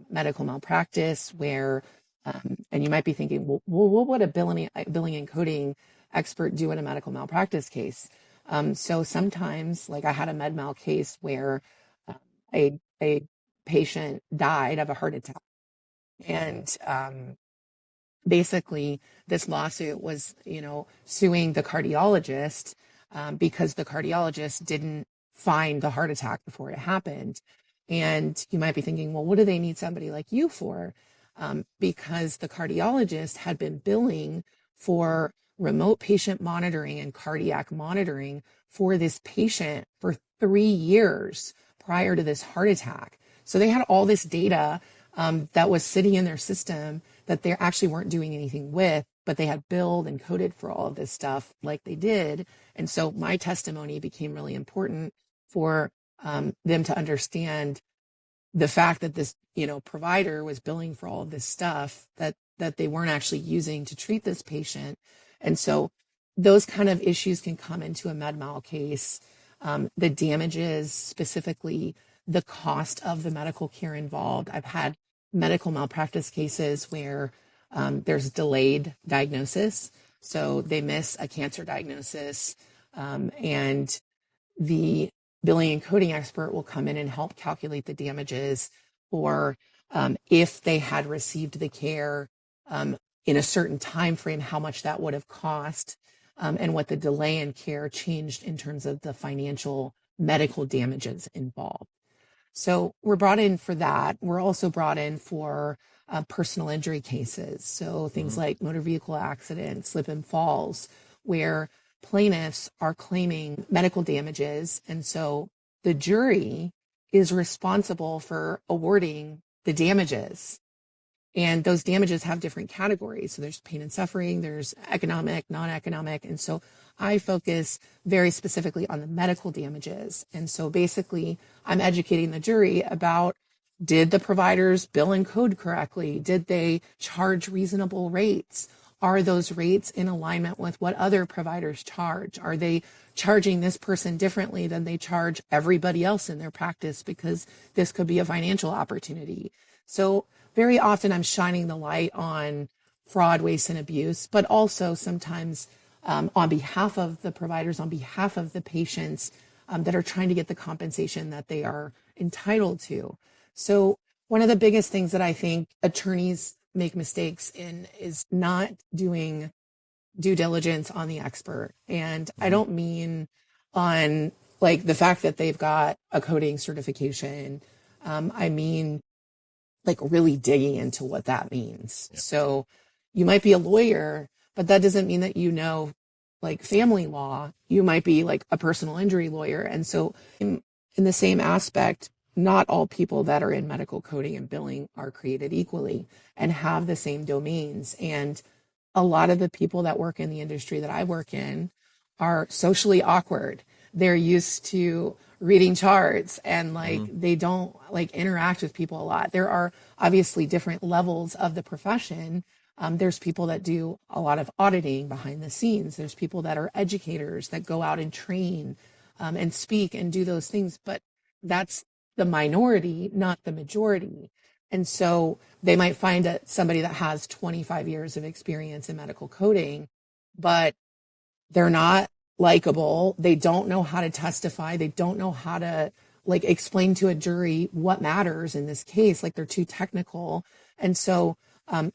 Medical malpractice, where, and you might be thinking, well, what would a billing and coding expert do in a medical malpractice case? So sometimes, like I had a med mal case where a patient died of a heart attack. And basically, this lawsuit was, suing the cardiologist because the cardiologist didn't find the heart attack before it happened. And you might be thinking, well, what do they need somebody like you for? Because the cardiologist had been billing for remote patient monitoring and cardiac monitoring for this patient for 3 years prior to this heart attack. So they had all this data that was sitting in their system that they actually weren't doing anything with, but they had billed and coded for all of this stuff like they did. And so my testimony became really important for them to understand the fact that this, provider was billing for all of this stuff that they weren't actually using to treat this patient. And so those kind of issues can come into a med mal case. The damages, specifically the cost of the medical care involved. I've had medical malpractice cases where there's delayed diagnosis. So they miss a cancer diagnosis, and the billing and coding expert will come in and help calculate the damages, or if they had received the care in a certain time frame, how much that would have cost, and what the delay in care changed in terms of the financial medical damages involved. So we're brought in for that. We're also brought in for personal injury cases. So things like motor vehicle accidents, slip and falls, where plaintiffs are claiming medical damages. And so the jury is responsible for awarding the damages. And those damages have different categories. So there's pain and suffering, there's economic, non-economic. And so I focus very specifically on the medical damages. And so basically, I'm educating the jury about, did the providers bill and code correctly? Did they charge reasonable rates? Are those rates in alignment with what other providers charge? Are they charging this person differently than they charge everybody else in their practice, because this could be a financial opportunity? So very often I'm shining the light on fraud, waste, and abuse, but also sometimes on behalf of the providers, on behalf of the patients that are trying to get the compensation that they are entitled to. So one of the biggest things that I think attorneys make mistakes in is not doing due diligence on the expert. And I don't mean on like the fact that they've got a coding certification. I mean like really digging into what that means. Yeah. So you might be a lawyer, but that doesn't mean that you know like family law. You might be like a personal injury lawyer. And so in the same aspect, not all people that are in medical coding and billing are created equally and have the same domains. And a lot of the people that work in the industry that I work in are socially awkward. they're used to reading charts and like they don't like interact with people a lot. There are obviously different levels of the profession. There's people that do a lot of auditing behind the scenes. There's people that are educators that go out and train and speak and do those things. But that's the minority, not the majority. And so they might find somebody that has 25 years of experience in medical coding, but they're not likable. They don't know how to testify. They don't know how to like explain to a jury what matters in this case. Like they're too technical. And so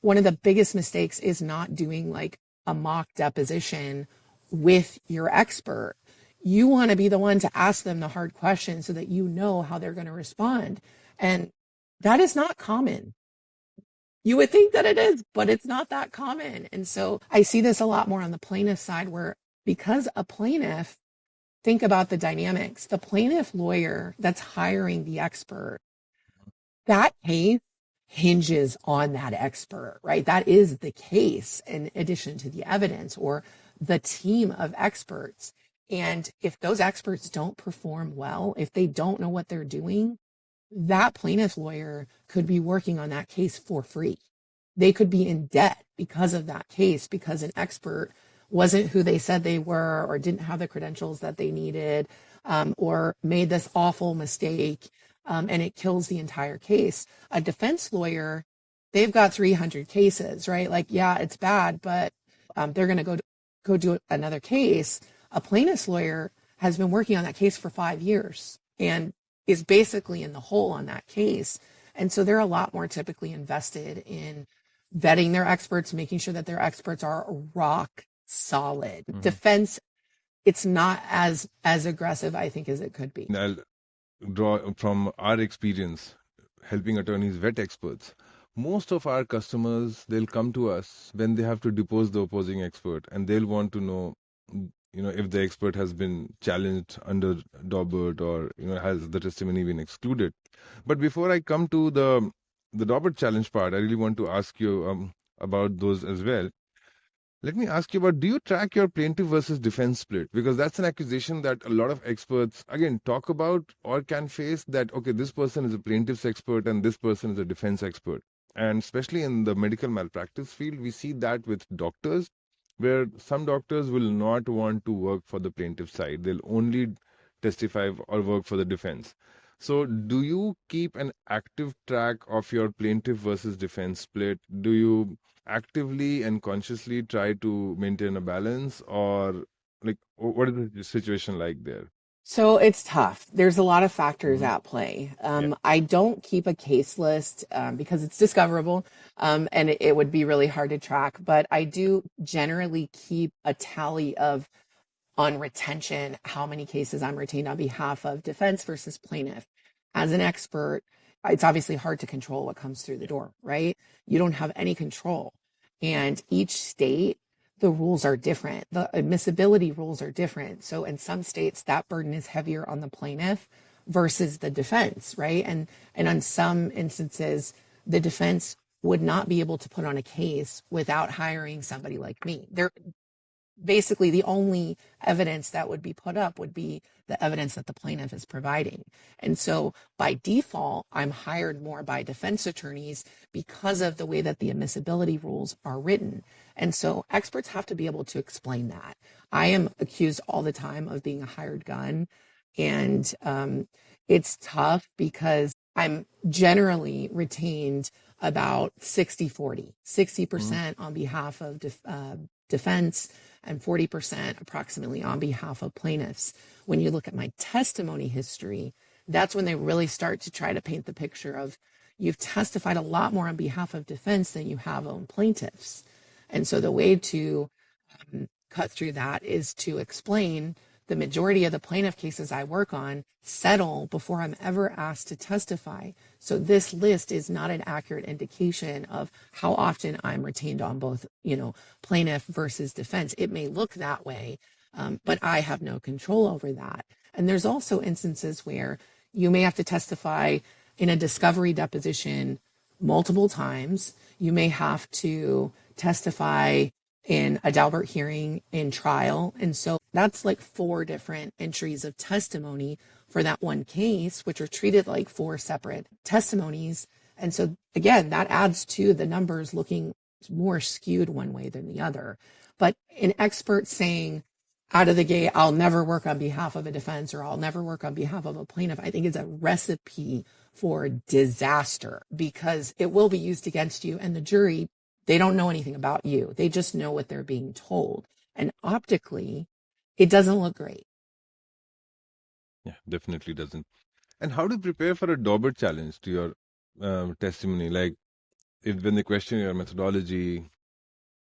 one of the biggest mistakes is not doing like a mock deposition with your expert. You want to be the one to ask them the hard questions so that you know how they're going to respond. And that is not common. You would think that it is, but it's not that common. And so I see this a lot more on the plaintiff side where because a plaintiff, think about the dynamics, the plaintiff lawyer that's hiring the expert, that case hinges on that expert, right? That is the case in addition to the evidence or the team of experts. And if those experts don't perform well, if they don't know what they're doing, that plaintiff lawyer could be working on that case for free. They could be in debt because of that case, because an expert wasn't who they said they were or didn't have the credentials that they needed or made this awful mistake and it kills the entire case. A defense lawyer, they've got 300 cases, right? Like, yeah, it's bad, but they're going to go do another case. A plaintiff's lawyer has been working on that case for 5 years and is basically in the hole on that case. And so they're a lot more typically invested in vetting their experts, making sure that their experts are rock solid. Defense, it's not as aggressive, I think, as it could be. I'll draw from our experience helping attorneys vet experts. Most of our customers, they'll come to us when they have to depose the opposing expert, and they'll want to know, if the expert has been challenged under Daubert or, has the testimony been excluded. But before I come to the Daubert challenge part, I really want to ask you about those as well. Let me ask you about, do you track your plaintiff versus defense split? Because that's an accusation that a lot of experts, again, talk about or can face that, okay, this person is a plaintiff's expert and this person is a defense expert. And especially in the medical malpractice field, we see that with doctors, where some doctors will not want to work for the plaintiff side. They'll only testify or work for the defense. So do you keep an active track of your plaintiff versus defense split? Do you actively and consciously try to maintain a balance, or like what is the situation like there? So it's tough. There's a lot of factors at play. I don't keep a case list because it's discoverable and it would be really hard to track, but I do generally keep a tally of on retention, how many cases I'm retained on behalf of defense versus plaintiff. As an expert, it's obviously hard to control what comes through the door, right? You don't have any control. And each state, the rules are different. The admissibility rules are different. So in some states, that burden is heavier on the plaintiff versus the defense, right? And on some instances, the defense would not be able to put on a case without hiring somebody like me. Basically, the only evidence that would be put up would be the evidence that the plaintiff is providing. And so by default, I'm hired more by defense attorneys because of the way that the admissibility rules are written. And so experts have to be able to explain that. I am accused all the time of being a hired gun. And it's tough because I'm generally retained about 60-40, 60% on behalf of defense and 40% approximately on behalf of plaintiffs. When you look at my testimony history, that's when they really start to try to paint the picture of you've testified a lot more on behalf of defense than you have on plaintiffs. And so the way to cut through that is to explain the majority of the plaintiff cases I work on settle before I'm ever asked to testify. So this list is not an accurate indication of how often I'm retained on both, plaintiff versus defense. It may look that way, but I have no control over that. And there's also instances where you may have to testify in a discovery deposition multiple times. You may have to testify in a Daubert hearing in trial. And so that's like 4 different entries of testimony for that one case, which are treated like 4 separate testimonies. And so again, that adds to the numbers looking more skewed one way than the other. But an expert saying out of the gate, I'll never work on behalf of a defense or I'll never work on behalf of a plaintiff, I think is a recipe for disaster, because it will be used against you, and the jury, they don't know anything about you. They just know what they're being told. And optically, it doesn't look great. Yeah, definitely doesn't. And how to prepare for a Daubert challenge to your testimony? Like, if when they question your methodology,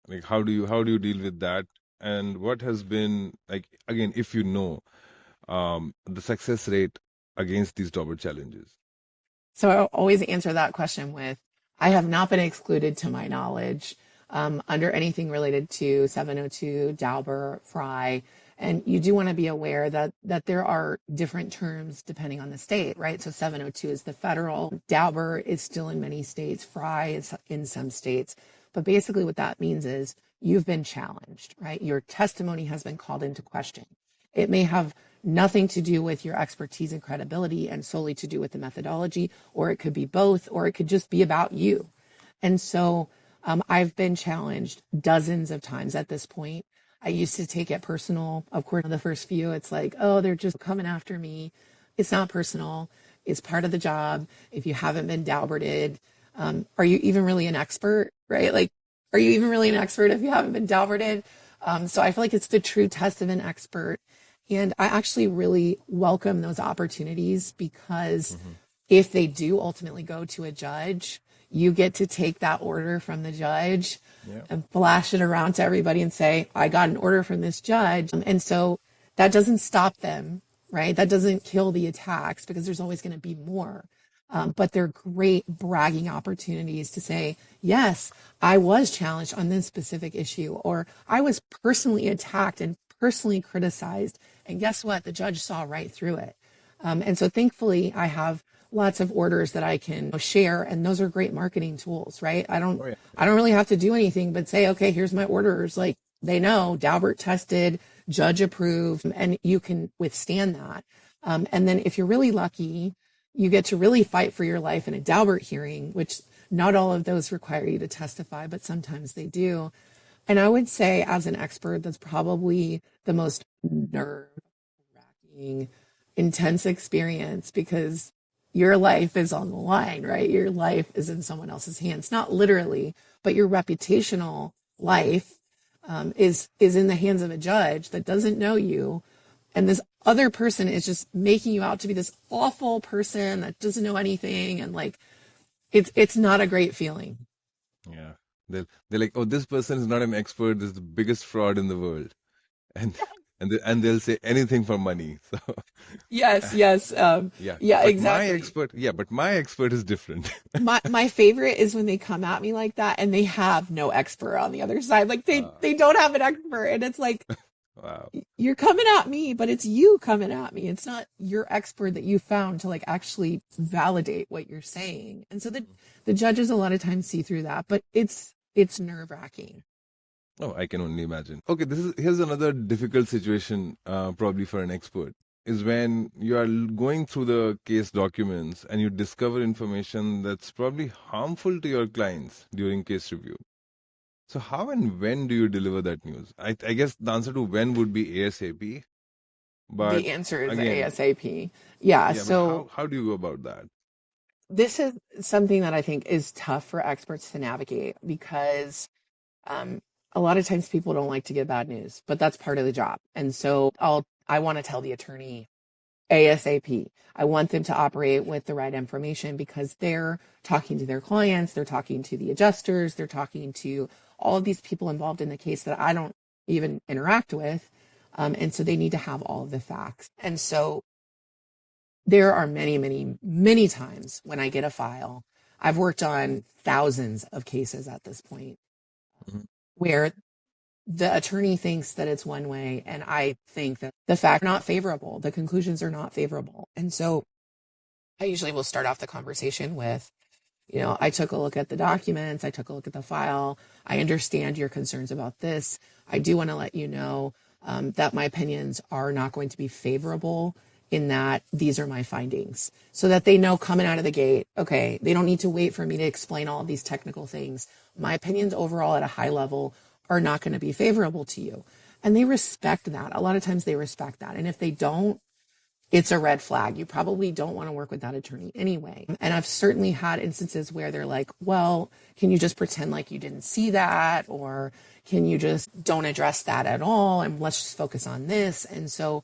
like how do you deal with that? And what has been, like, again, if you know, the success rate against these Daubert challenges? So I always answer that question with, I have not been excluded to my knowledge under anything related to 702, Daubert, Fry. And you do want to be aware that there are different terms depending on the state, right? So 702 is the federal, Daubert is still in many states, Fry is in some states. But basically what that means is you've been challenged, right? Your testimony has been called into question. It may have nothing to do with your expertise and credibility and solely to do with the methodology, or it could be both, or it could just be about you. And so I've been challenged dozens of times at this point. I used to take it personal. Of course, the first few, it's like, oh, they're just coming after me. It's not personal. It's part of the job. If you haven't been Dauberted, are you even really an expert, right? Like, are you even really an expert if you haven't been Dauberted? So I feel like it's the true test of an expert. And I actually really welcome those opportunities, because if they do ultimately go to a judge, you get to take that order from the judge and flash it around to everybody and say, I got an order from this judge. And so that doesn't stop them, right? That doesn't kill the attacks, because there's always going to be more. But they're great bragging opportunities to say, yes, I was challenged on this specific issue, or I was personally attacked and personally criticized. And guess what? The judge saw right through it. And so thankfully, I have lots of orders that I can share, and those are great marketing tools, right? I don't really have to do anything but say, okay, here's my orders. Like, they know Daubert tested, judge approved, and you can withstand that. And then if you're really lucky, you get to really fight for your life in a Daubert hearing, which not all of those require you to testify, but sometimes they do. And I would say, as an expert, that's probably the most nerve-wracking, intense experience, because your life is on the line, right? Your life is in someone else's hands, not literally, but your reputational life is in the hands of a judge that doesn't know you. And this other person is just making you out to be this awful person that doesn't know anything. And like, it's not a great feeling. Yeah. They're like, oh, this person is not an expert. This is the biggest fraud in the world. And they'll say anything for money. So Yes. yeah, but Exactly. but my expert is different. My favorite is when they come at me like that and they have no expert on the other side. Like they don't have an expert, and it's like, Wow. you're coming at me, but it's you coming at me. It's not your expert that you found to like actually validate what you're saying. And so the judges a lot of times see through that, but it's nerve-wracking. Oh, I can only imagine. Okay, here's another difficult situation, probably for an expert, is when you are going through the case documents and you discover information that's probably harmful to your clients during case review. So how and when do you deliver that news? I guess the answer to when would be ASAP, but The answer is again, ASAP. Yeah. yeah, but So how do you go about that? this is something that I think is tough for experts to navigate, because a lot of times people don't like to get bad news, but that's part of the job. And so I want to tell the attorney ASAP. I want them to operate with the right information, because they're talking to their clients, they're talking to the adjusters, they're talking to all of these people involved in the case that I don't even interact with. And so they need to have all of the facts. And so there are many, many, many times when I get a file. I've worked on thousands of cases at this point, where the attorney thinks that it's one way, and I think that the facts are not favorable. The conclusions are not favorable. And so I usually will start off the conversation with, I took a look at the documents, I took a look at the file, I understand your concerns about this. I do want to let you know that my opinions are not going to be favorable in that these are my findings, so that they know coming out of the gate, okay, they don't need to wait for me to explain all of these technical things. My opinions overall at a high level are not going to be favorable to you. And they respect that. A lot of times they respect that. And if they don't, it's a red flag. You probably don't want to work with that attorney anyway. And I've certainly had instances where they're like, well, can you just pretend like you didn't see that? Or can you just don't address that at all? And let's just focus on this. And so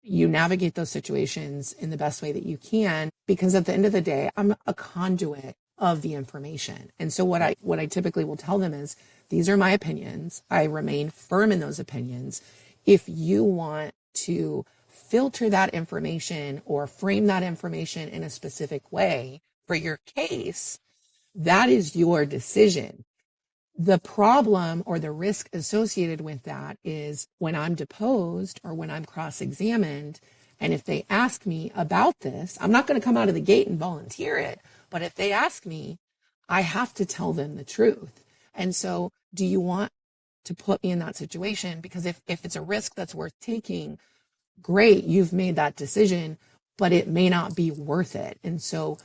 you navigate those situations in the best way that you can, because at the end of the day, I'm a conduit of the information. And so what I typically will tell them is, these are my opinions. I remain firm in those opinions. If you want to filter that information or frame that information in a specific way for your case, that is your decision. The problem or the risk associated with that is when I'm deposed or when I'm cross-examined, and if they ask me about this, I'm not going to come out of the gate and volunteer it, but if they ask me, I have to tell them the truth. And so do you want to put me in that situation? Because if it's a risk that's worth taking, great, you've made that decision, but it may not be worth it. And so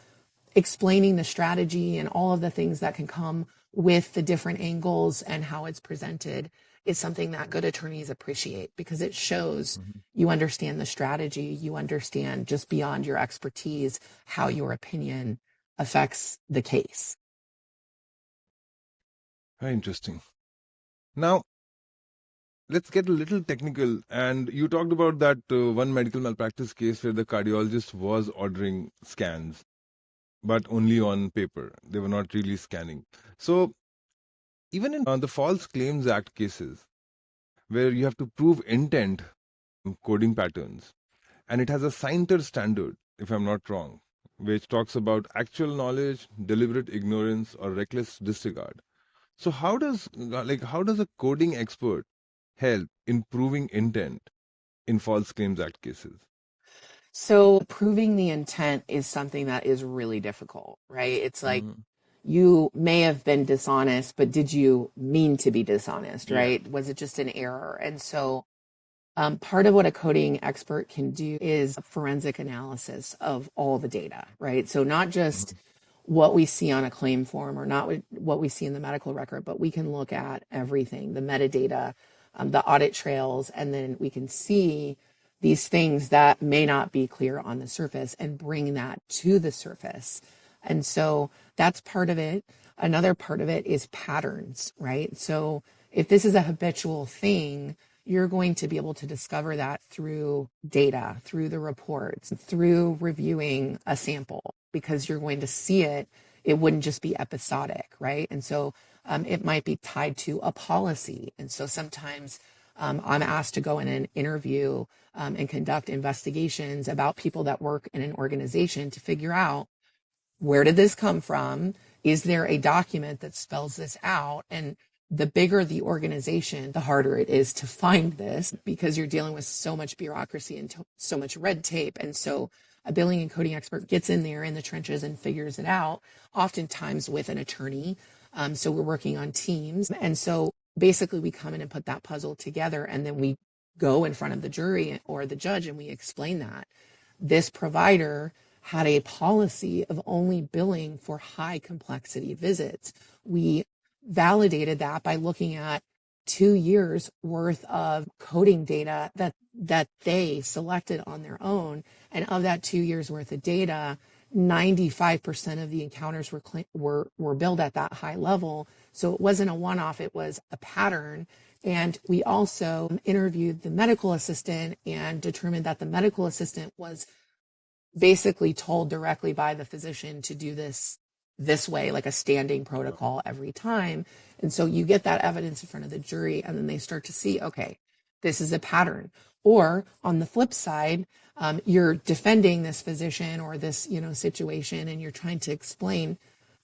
explaining the strategy and all of the things that can come with the different angles and how it's presented is something that good attorneys appreciate, because it shows you understand the strategy, you understand just beyond your expertise how your opinion affects the case. Very interesting. Now, let's get a little technical. And you talked about that one medical malpractice case where the cardiologist was ordering scans, but only on paper. They were not really scanning. So even in the False Claims Act cases, where you have to prove intent, coding patterns, and it has a Scienter standard, if I'm not wrong, which talks about actual knowledge, deliberate ignorance, or reckless disregard. So how does a coding expert help in proving intent in False Claims Act cases? So proving the intent is something that is really difficult, right? It's like you may have been dishonest, but did you mean to be dishonest, right? Yeah. Was it just an error? And so part of what a coding expert can do is a forensic analysis of all the data, right? So not just what we see on a claim form or not what we see in the medical record, but we can look at everything, the metadata, the audit trails, and then we can see these things that may not be clear on the surface and bring that to the surface. And so that's part of it. Another part of it is patterns, right? So if this is a habitual thing, you're going to be able to discover that through data, through the reports, through reviewing a sample, because you're going to see it. It wouldn't just be episodic, right? And so it might be tied to a policy. And so sometimes I'm asked to go in and interview and conduct investigations about people that work in an organization to figure out, where did this come from? Is there a document that spells this out? And the bigger the organization, the harder it is to find this, because you're dealing with so much bureaucracy and so much red tape. And so a billing and coding expert gets in there in the trenches and figures it out, oftentimes with an attorney. So we're working on teams. And so basically we come in and put that puzzle together, and then we go in front of the jury or the judge and we explain that this provider had a policy of only billing for high complexity visits. We validated that by looking at 2 years worth of coding data that they selected on their own. And of that 2 years worth of data, 95% of the encounters were billed at that high level. So it wasn't a one-off, it was a pattern. And we also interviewed the medical assistant and determined that the medical assistant was basically told directly by the physician to do this way, like a standing protocol every time. And so you get that evidence in front of the jury, and then they start to see, okay, this is a pattern. Or on the flip side, you're defending this physician or this, situation, and you're trying to explain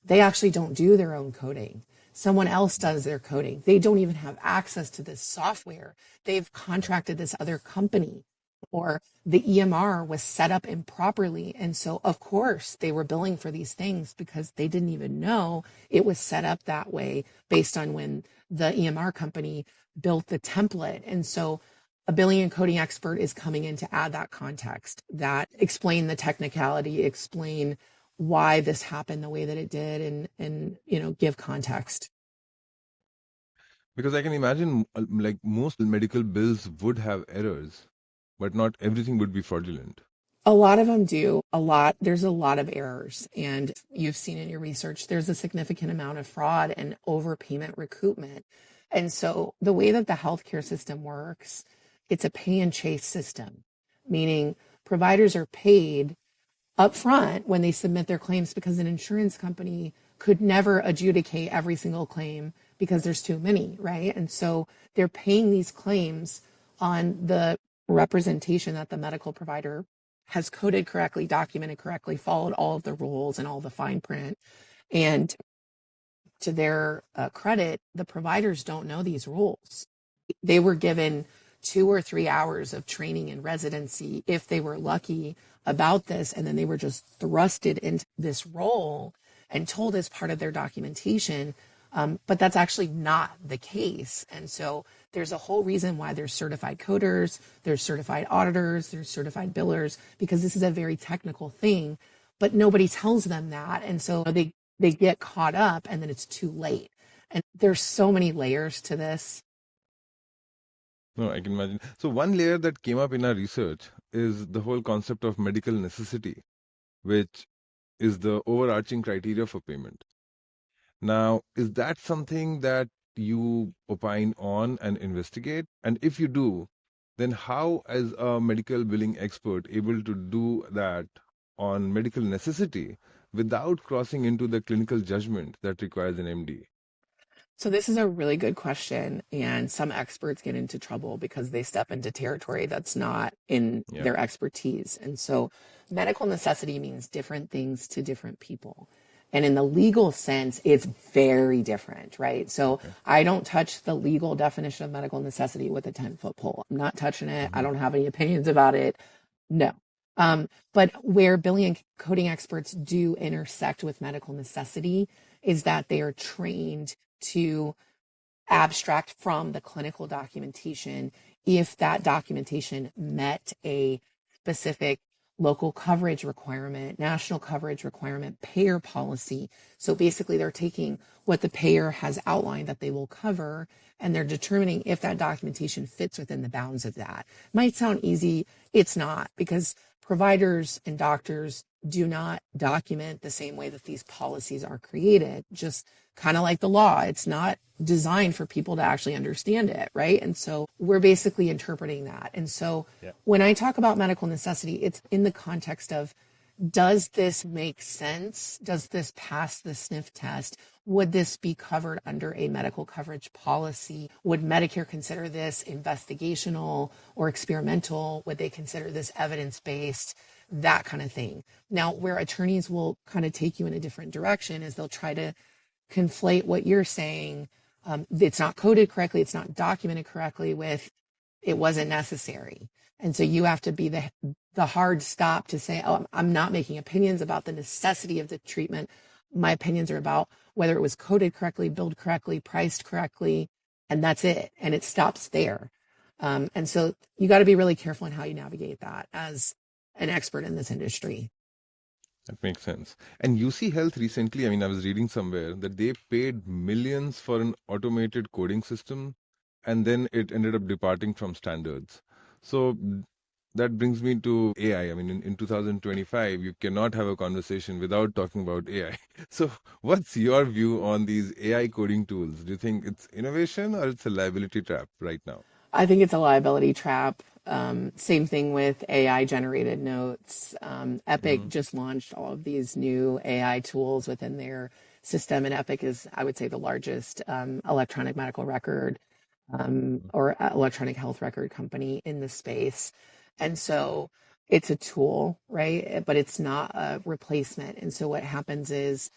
they actually don't do their own coding. Someone else does their coding. They don't even have access to this software. They've contracted this other company or the EMR was set up improperly. And so, of course, they were billing for these things because they didn't even know it was set up that way based on when the EMR company built the template. And so, a billing and coding expert is coming in to add that context, that explain the technicality, explain why this happened the way that it did, and give context. Because I can imagine, like most medical bills would have errors, but not everything would be fraudulent. A lot of them do. There's a lot of errors. And you've seen in your research, there's a significant amount of fraud and overpayment recoupment. And so the way that the healthcare system works, it's a pay and chase system, meaning providers are paid upfront when they submit their claims because an insurance company could never adjudicate every single claim because there's too many, right? And so they're paying these claims on the representation that the medical provider has coded correctly, documented correctly, followed all of the rules and all the fine print. And to their credit, the providers don't know these rules. They were given 2 or 3 hours of training and residency, if they were lucky, about this, and then they were just thrusted into this role and told as part of their documentation. But that's actually not the case. And so there's a whole reason why there's certified coders, there's certified auditors, there's certified billers, because this is a very technical thing, but nobody tells them that. And so they get caught up and then it's too late. And there's so many layers to this. No, I can imagine. So one layer that came up in our research is the whole concept of medical necessity, which is the overarching criteria for payment. Now, is that something that you opine on and investigate? And if you do, then how, as a medical billing expert, able to do that on medical necessity without crossing into the clinical judgment that requires an MD? So this is a really good question, and some experts get into trouble because they step into territory that's not in their expertise. And so medical necessity means different things to different people. And in the legal sense, it's very different, right? So I don't touch the legal definition of medical necessity with a 10-foot pole. I'm not touching it. I don't have any opinions about it. No. But where billing and coding experts do intersect with medical necessity is that they are trained to abstract from the clinical documentation if that documentation met a specific local coverage requirement, national coverage requirement, payer policy. So basically they're taking what the payer has outlined that they will cover, and they're determining if that documentation fits within the bounds of that. Might sound easy. It's not, because providers and doctors do not document the same way that these policies are created, just kind of like the law. It's not designed for people to actually understand it, right? And so we're basically interpreting that. And so when I talk about medical necessity, it's in the context of, does this make sense? Does this pass the sniff test? Would this be covered under a medical coverage policy? Would Medicare consider this investigational or experimental? Would they consider this evidence-based? That kind of thing. Now, where attorneys will kind of take you in a different direction is they'll try to conflate what you're saying. It's not coded correctly, it's not documented correctly, with it wasn't necessary. And so you have to be the hard stop to say, oh, I'm not making opinions about the necessity of the treatment. My opinions are about whether it was coded correctly, billed correctly, priced correctly, and that's it. And it stops there. And so you got to be really careful in how you navigate that as an expert in this industry. That makes sense. And UC Health recently, I was reading somewhere that they paid millions for an automated coding system, and then it ended up departing from standards. So that brings me to AI. In 2025, you cannot have a conversation without talking about AI. So what's your view on these AI coding tools? Do you think it's innovation or it's a liability trap right now? I think it's a liability trap. Same thing with AI generated notes. Epic just launched all of these new AI tools within their system, and Epic is, I would say, the largest electronic medical record or electronic health record company in the space. And so it's a tool, right? But it's not a replacement. And so what happens is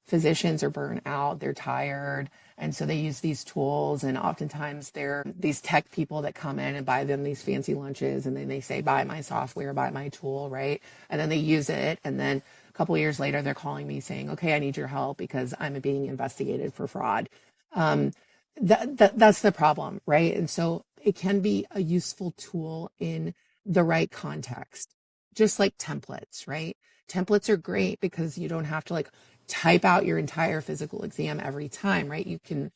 physicians are burnt out, they're tired, and so they use these tools, and oftentimes they're these tech people that come in and buy them these fancy lunches, and then they say, buy my software, buy my tool, right? And then they use it, and then a couple of years later, they're calling me saying, okay, I need your help because I'm being investigated for fraud. That's the problem, right? And so it can be a useful tool in the right context, just like templates, right? Templates are great because you don't have to like type out your entire physical exam every time, right? You can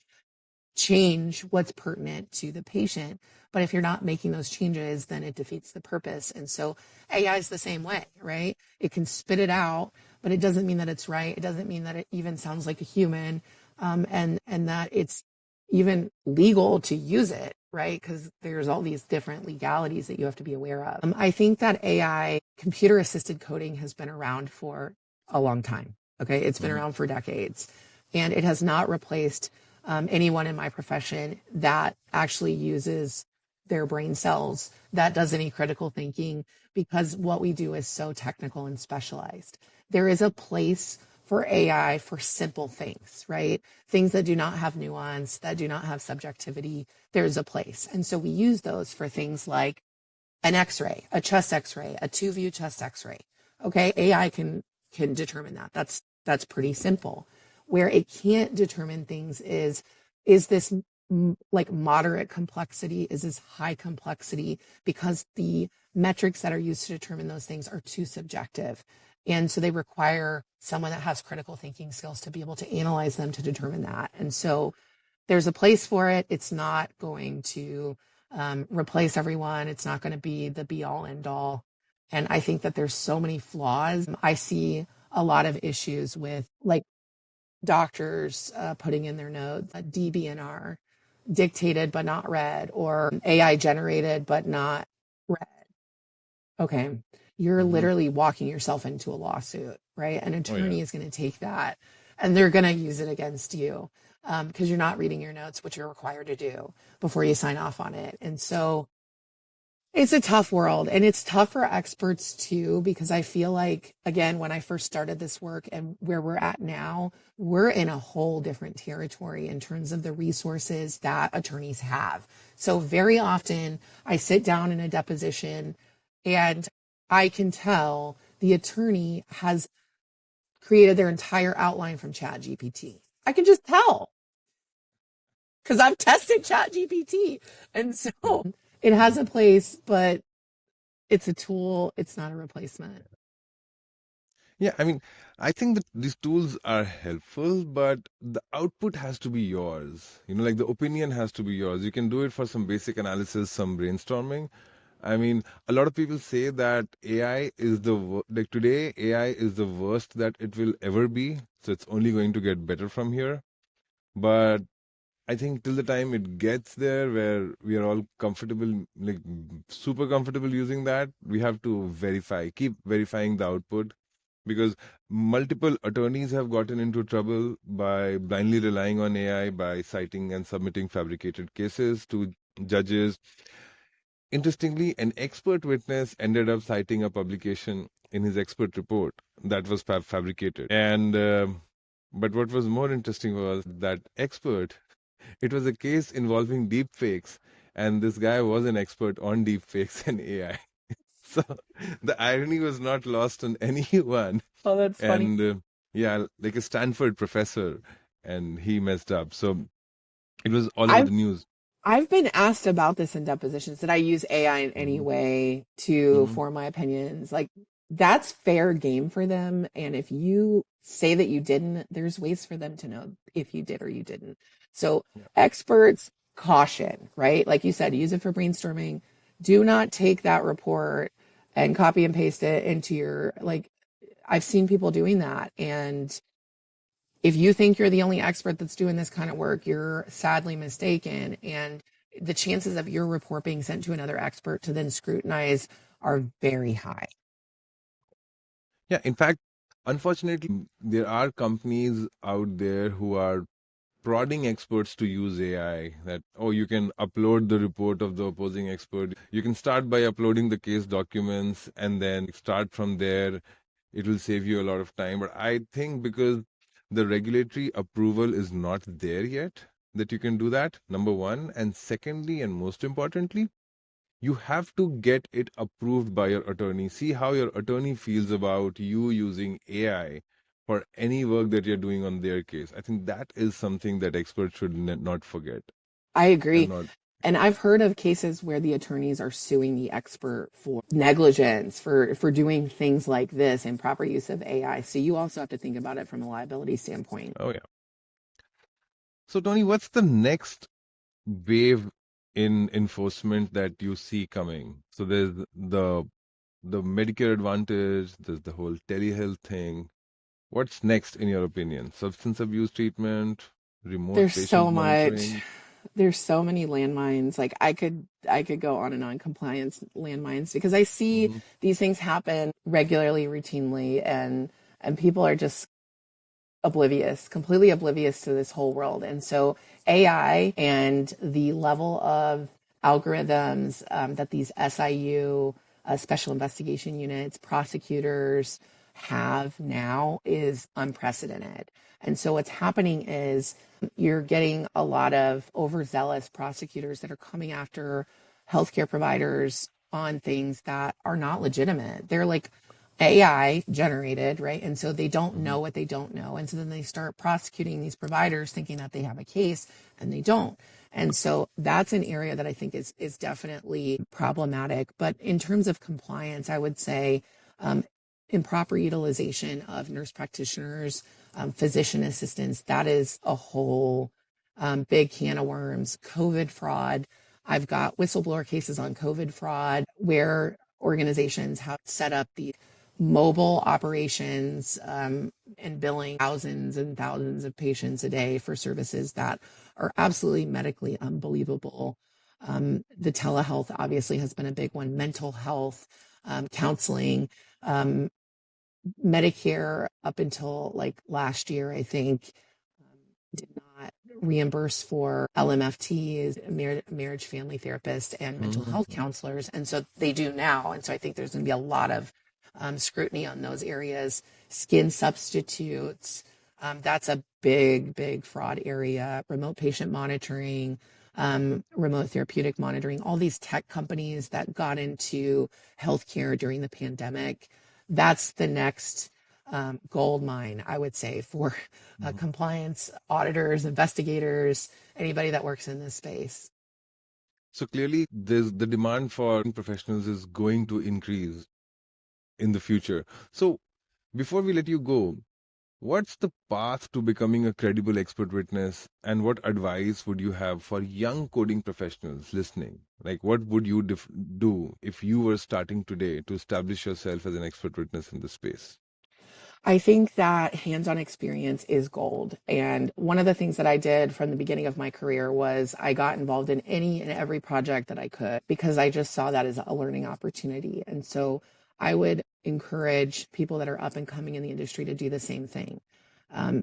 change what's pertinent to the patient. But if you're not making those changes, then it defeats the purpose. And so AI is the same way, right? It can spit it out, but it doesn't mean that it's right. It doesn't mean that it even sounds like a human, and that it's even legal to use it, right? Because there's all these different legalities that you have to be aware of. I think that AI, computer assisted coding, has been around for a long time. Okay. It's been around for decades, and it has not replaced anyone in my profession that actually uses their brain cells, that does any critical thinking, because what we do is so technical and specialized. There is a place for AI for simple things, right? Things that do not have nuance, that do not have subjectivity. There's a place. And so we use those for things like an x-ray, a chest x-ray, a 2-view chest x-ray. Okay. AI can determine that. That's pretty simple. Where it can't determine things is this like moderate complexity? Is this high complexity? Because the metrics that are used to determine those things are too subjective. And so they require someone that has critical thinking skills to be able to analyze them to determine that. And so there's a place for it. It's not going to replace everyone. It's not going to be the be all end all. And I think that there's so many flaws. I see a lot of issues with like doctors putting in their notes, DBNR, dictated but not read, or AI generated but not read. Okay, you're literally walking yourself into a lawsuit, right? An attorney is going to take that and they're going to use it against you because you're not reading your notes, which you're required to do before you sign off on it. And so it's a tough world, and it's tough for experts too, because I feel like, again, when I first started this work and where we're at now, we're in a whole different territory in terms of the resources that attorneys have. So very often I sit down in a deposition and I can tell the attorney has created their entire outline from ChatGPT. I can just tell because I've tested ChatGPT. And so it has a place, but it's a tool. It's not a replacement. Yeah, I mean, I think that these tools are helpful, but the output has to be yours. Like the opinion has to be yours. You can do it for some basic analysis, some brainstorming. I mean, a lot of people say that AI is like today, AI is the worst that it will ever be. So it's only going to get better from here. But I think till the time it gets there where we are all comfortable, like super comfortable using that, we have to keep verifying the output, because multiple attorneys have gotten into trouble by blindly relying on AI, by citing and submitting fabricated cases to judges. Interestingly, an expert witness ended up citing a publication in his expert report that was fabricated. And but what was more interesting was that it was a case involving deep fakes, and this guy was an expert on deep fakes and AI. So the irony was not lost on anyone. Oh, that's funny. And yeah, like a Stanford professor, and he messed up. So it was all over the news. I've been asked about this in depositions. Did I use AI in any way to form my opinions? Like, that's fair game for them. And if you say that you didn't, there's ways for them to know if you did or you didn't. So experts, caution, right? Like you said, use it for brainstorming. Do not take that report and copy and paste it into your, like, I've seen people doing that. And if you think you're the only expert that's doing this kind of work, you're sadly mistaken. And the chances of your report being sent to another expert to then scrutinize are very high. Yeah, in fact, unfortunately, there are companies out there who are prodding experts to use AI, that, oh, you can upload the report of the opposing expert. You can start by uploading the case documents and then start from there. It will save you a lot of time. But I think because the regulatory approval is not there yet that you can do that, number one. And secondly, and most importantly, you have to get it approved by your attorney. See how your attorney feels about you using AI for any work that you're doing on their case. I think that is something that experts should not forget. I agree. And not, And I've heard of cases where the attorneys are suing the expert for negligence, for doing things like this, improper use of AI. So you also have to think about it from a liability standpoint. oh yeah. So Toni, what's the next wave in enforcement that you see coming? So there's the Medicare Advantage, there's the whole telehealth thing. What's next in your opinion? Substance abuse treatment, remote There's patient so monitoring? much. There's so many landmines. Like I could go on and on compliance landmines because I see Mhm. these things happen regularly, routinely, and people are just oblivious, completely oblivious to this whole world. And so AI and the level of algorithms that these SIU, special investigation units, prosecutors have now is unprecedented. And so what's happening is you're getting a lot of overzealous prosecutors that are coming after healthcare providers on things that are not legitimate. They're like AI generated, right? And so they don't know what they don't know. And so then they start prosecuting these providers thinking that they have a case and they don't. And so that's an area that I think is definitely problematic. But in terms of compliance, I would say improper utilization of nurse practitioners, physician assistants, that is a whole big can of worms. COVID fraud. I've got whistleblower cases on COVID fraud where organizations have set up the mobile operations and billing thousands and thousands of patients a day for services that are absolutely medically unbelievable. The telehealth obviously has been a big one, mental health, counseling, Medicare up until like last year, I think, did not reimburse for LMFTs, marriage family therapists, and mental health counselors. And so they do now. And so I think there's going to be a lot of scrutiny on those areas. Skin substitutes, that's a big fraud area. Remote patient monitoring, remote therapeutic monitoring, all these tech companies that got into healthcare during the pandemic. That's the next gold mine, I would say, for compliance auditors, investigators, anybody that works in this space. So clearly, there's the demand for professionals is going to increase in the future. So before we let you go, what's the path to becoming a credible expert witness, and what advice would you have for young coding professionals listening? Like, what would you do if you were starting today to establish yourself as an expert witness in the space? I think that hands-on experience is gold. And one of the things that I did from the beginning of my career was I got involved in any and every project that I could because I just saw that as a learning opportunity. And so I would encourage people that are up and coming in the industry to do the same thing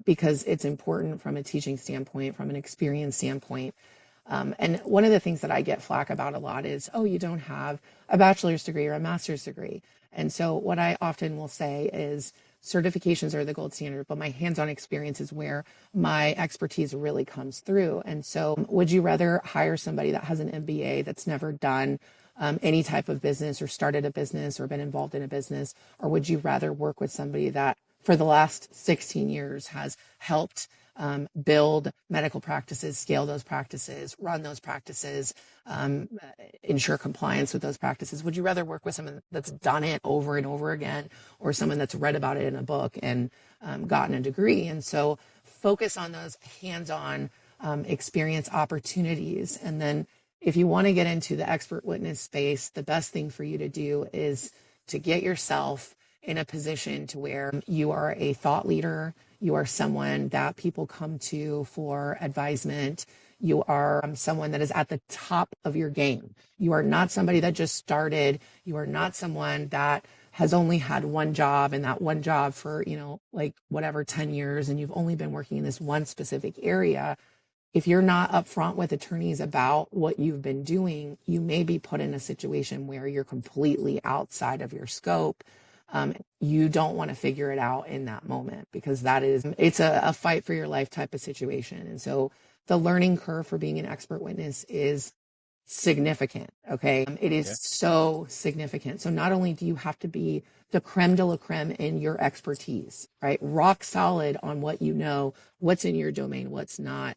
because it's important from a teaching standpoint, from an experience standpoint. And one of the things that I get flack about a lot is, oh, you don't have a bachelor's degree or a master's degree. And so what I often will say is certifications are the gold standard, but my hands-on experience is where my expertise really comes through. And so would you rather hire somebody that has an MBA that's never done any type of business or started a business or been involved in a business? Or would you rather work with somebody that for the last 16 years has helped build medical practices, scale those practices, run those practices, ensure compliance with those practices? Would you rather work with someone that's done it over and over again, or someone that's read about it in a book and gotten a degree? And so focus on those hands-on experience opportunities. And then if you want to get into the expert witness space, the best thing for you to do is to get yourself in a position to where you are a thought leader. You are someone that people come to for advisement. You are someone that is at the top of your game. You are not somebody that just started. You are not someone that has only had one job and that one job for, like whatever, 10 years, and you've only been working in this one specific area. If you're not upfront with attorneys about what you've been doing, you may be put in a situation where you're completely outside of your scope. you don't want to figure it out in that moment, because it's a fight for your life type of situation. And so the learning curve for being an expert witness is significant. Okay. It is so significant. So not only do you have to be the creme de la creme in your expertise, right? Rock solid on what you know, what's in your domain, what's not.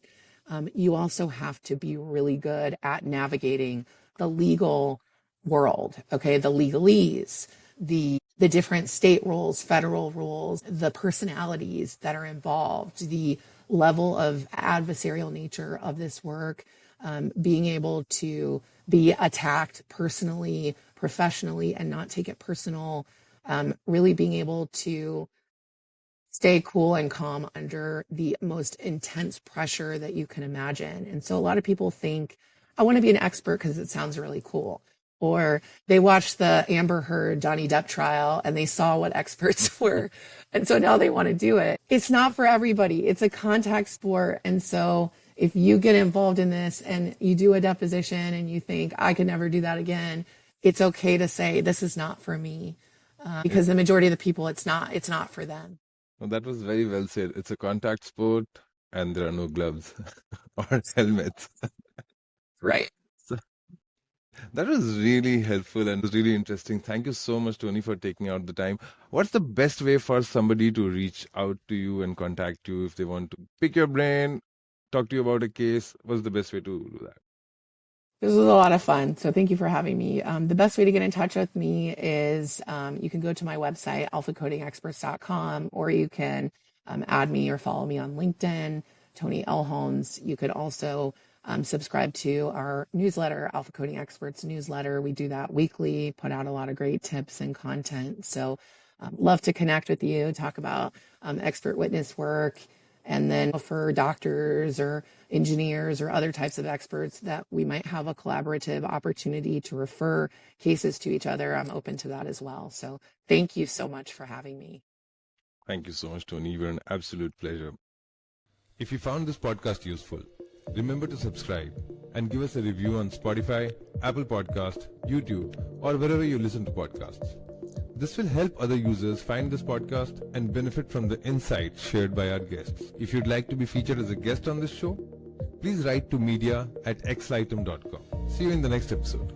You also have to be really good at navigating the legal world. Okay. The legalese, the different state rules, federal rules, the personalities that are involved, the level of adversarial nature of this work, being able to be attacked personally, professionally, and not take it personal, really being able to stay cool and calm under the most intense pressure that you can imagine. And so a lot of people think, I want to be an expert because it sounds really cool. Or they watched the Amber Heard Johnny Depp trial and they saw what experts were. And so now they want to do it. It's not for everybody. It's a contact sport. And so if you get involved in this and you do a deposition and you think, I could never do that again, it's okay to say, this is not for me. Because the majority of the people, it's not for them. Well, that was very well said. It's a contact sport and there are no gloves or helmets. Right. So, that was really helpful and was really interesting. Thank you so much, Toni, for taking out the time. What's the best way for somebody to reach out to you and contact you if they want to pick your brain, talk to you about a case? What's the best way to do that? This was a lot of fun. So thank you for having me. The best way to get in touch with me is you can go to my website, alphacodingexperts.com, or you can add me or follow me on LinkedIn, Toni Elhoms. You could also subscribe to our newsletter, Alpha Coding Experts newsletter. We do that weekly, put out a lot of great tips and content. So love to connect with you, talk about expert witness work. And then for doctors or engineers or other types of experts that we might have a collaborative opportunity to refer cases to each other, I'm open to that as well. So thank you so much for having me. Thank you so much, Toni. You were an absolute pleasure. If you found this podcast useful, remember to subscribe and give us a review on Spotify, Apple Podcast, YouTube, or wherever you listen to podcasts. This will help other users find this podcast and benefit from the insights shared by our guests. If you'd like to be featured as a guest on this show, please write to media@xlightum.com. See you in the next episode.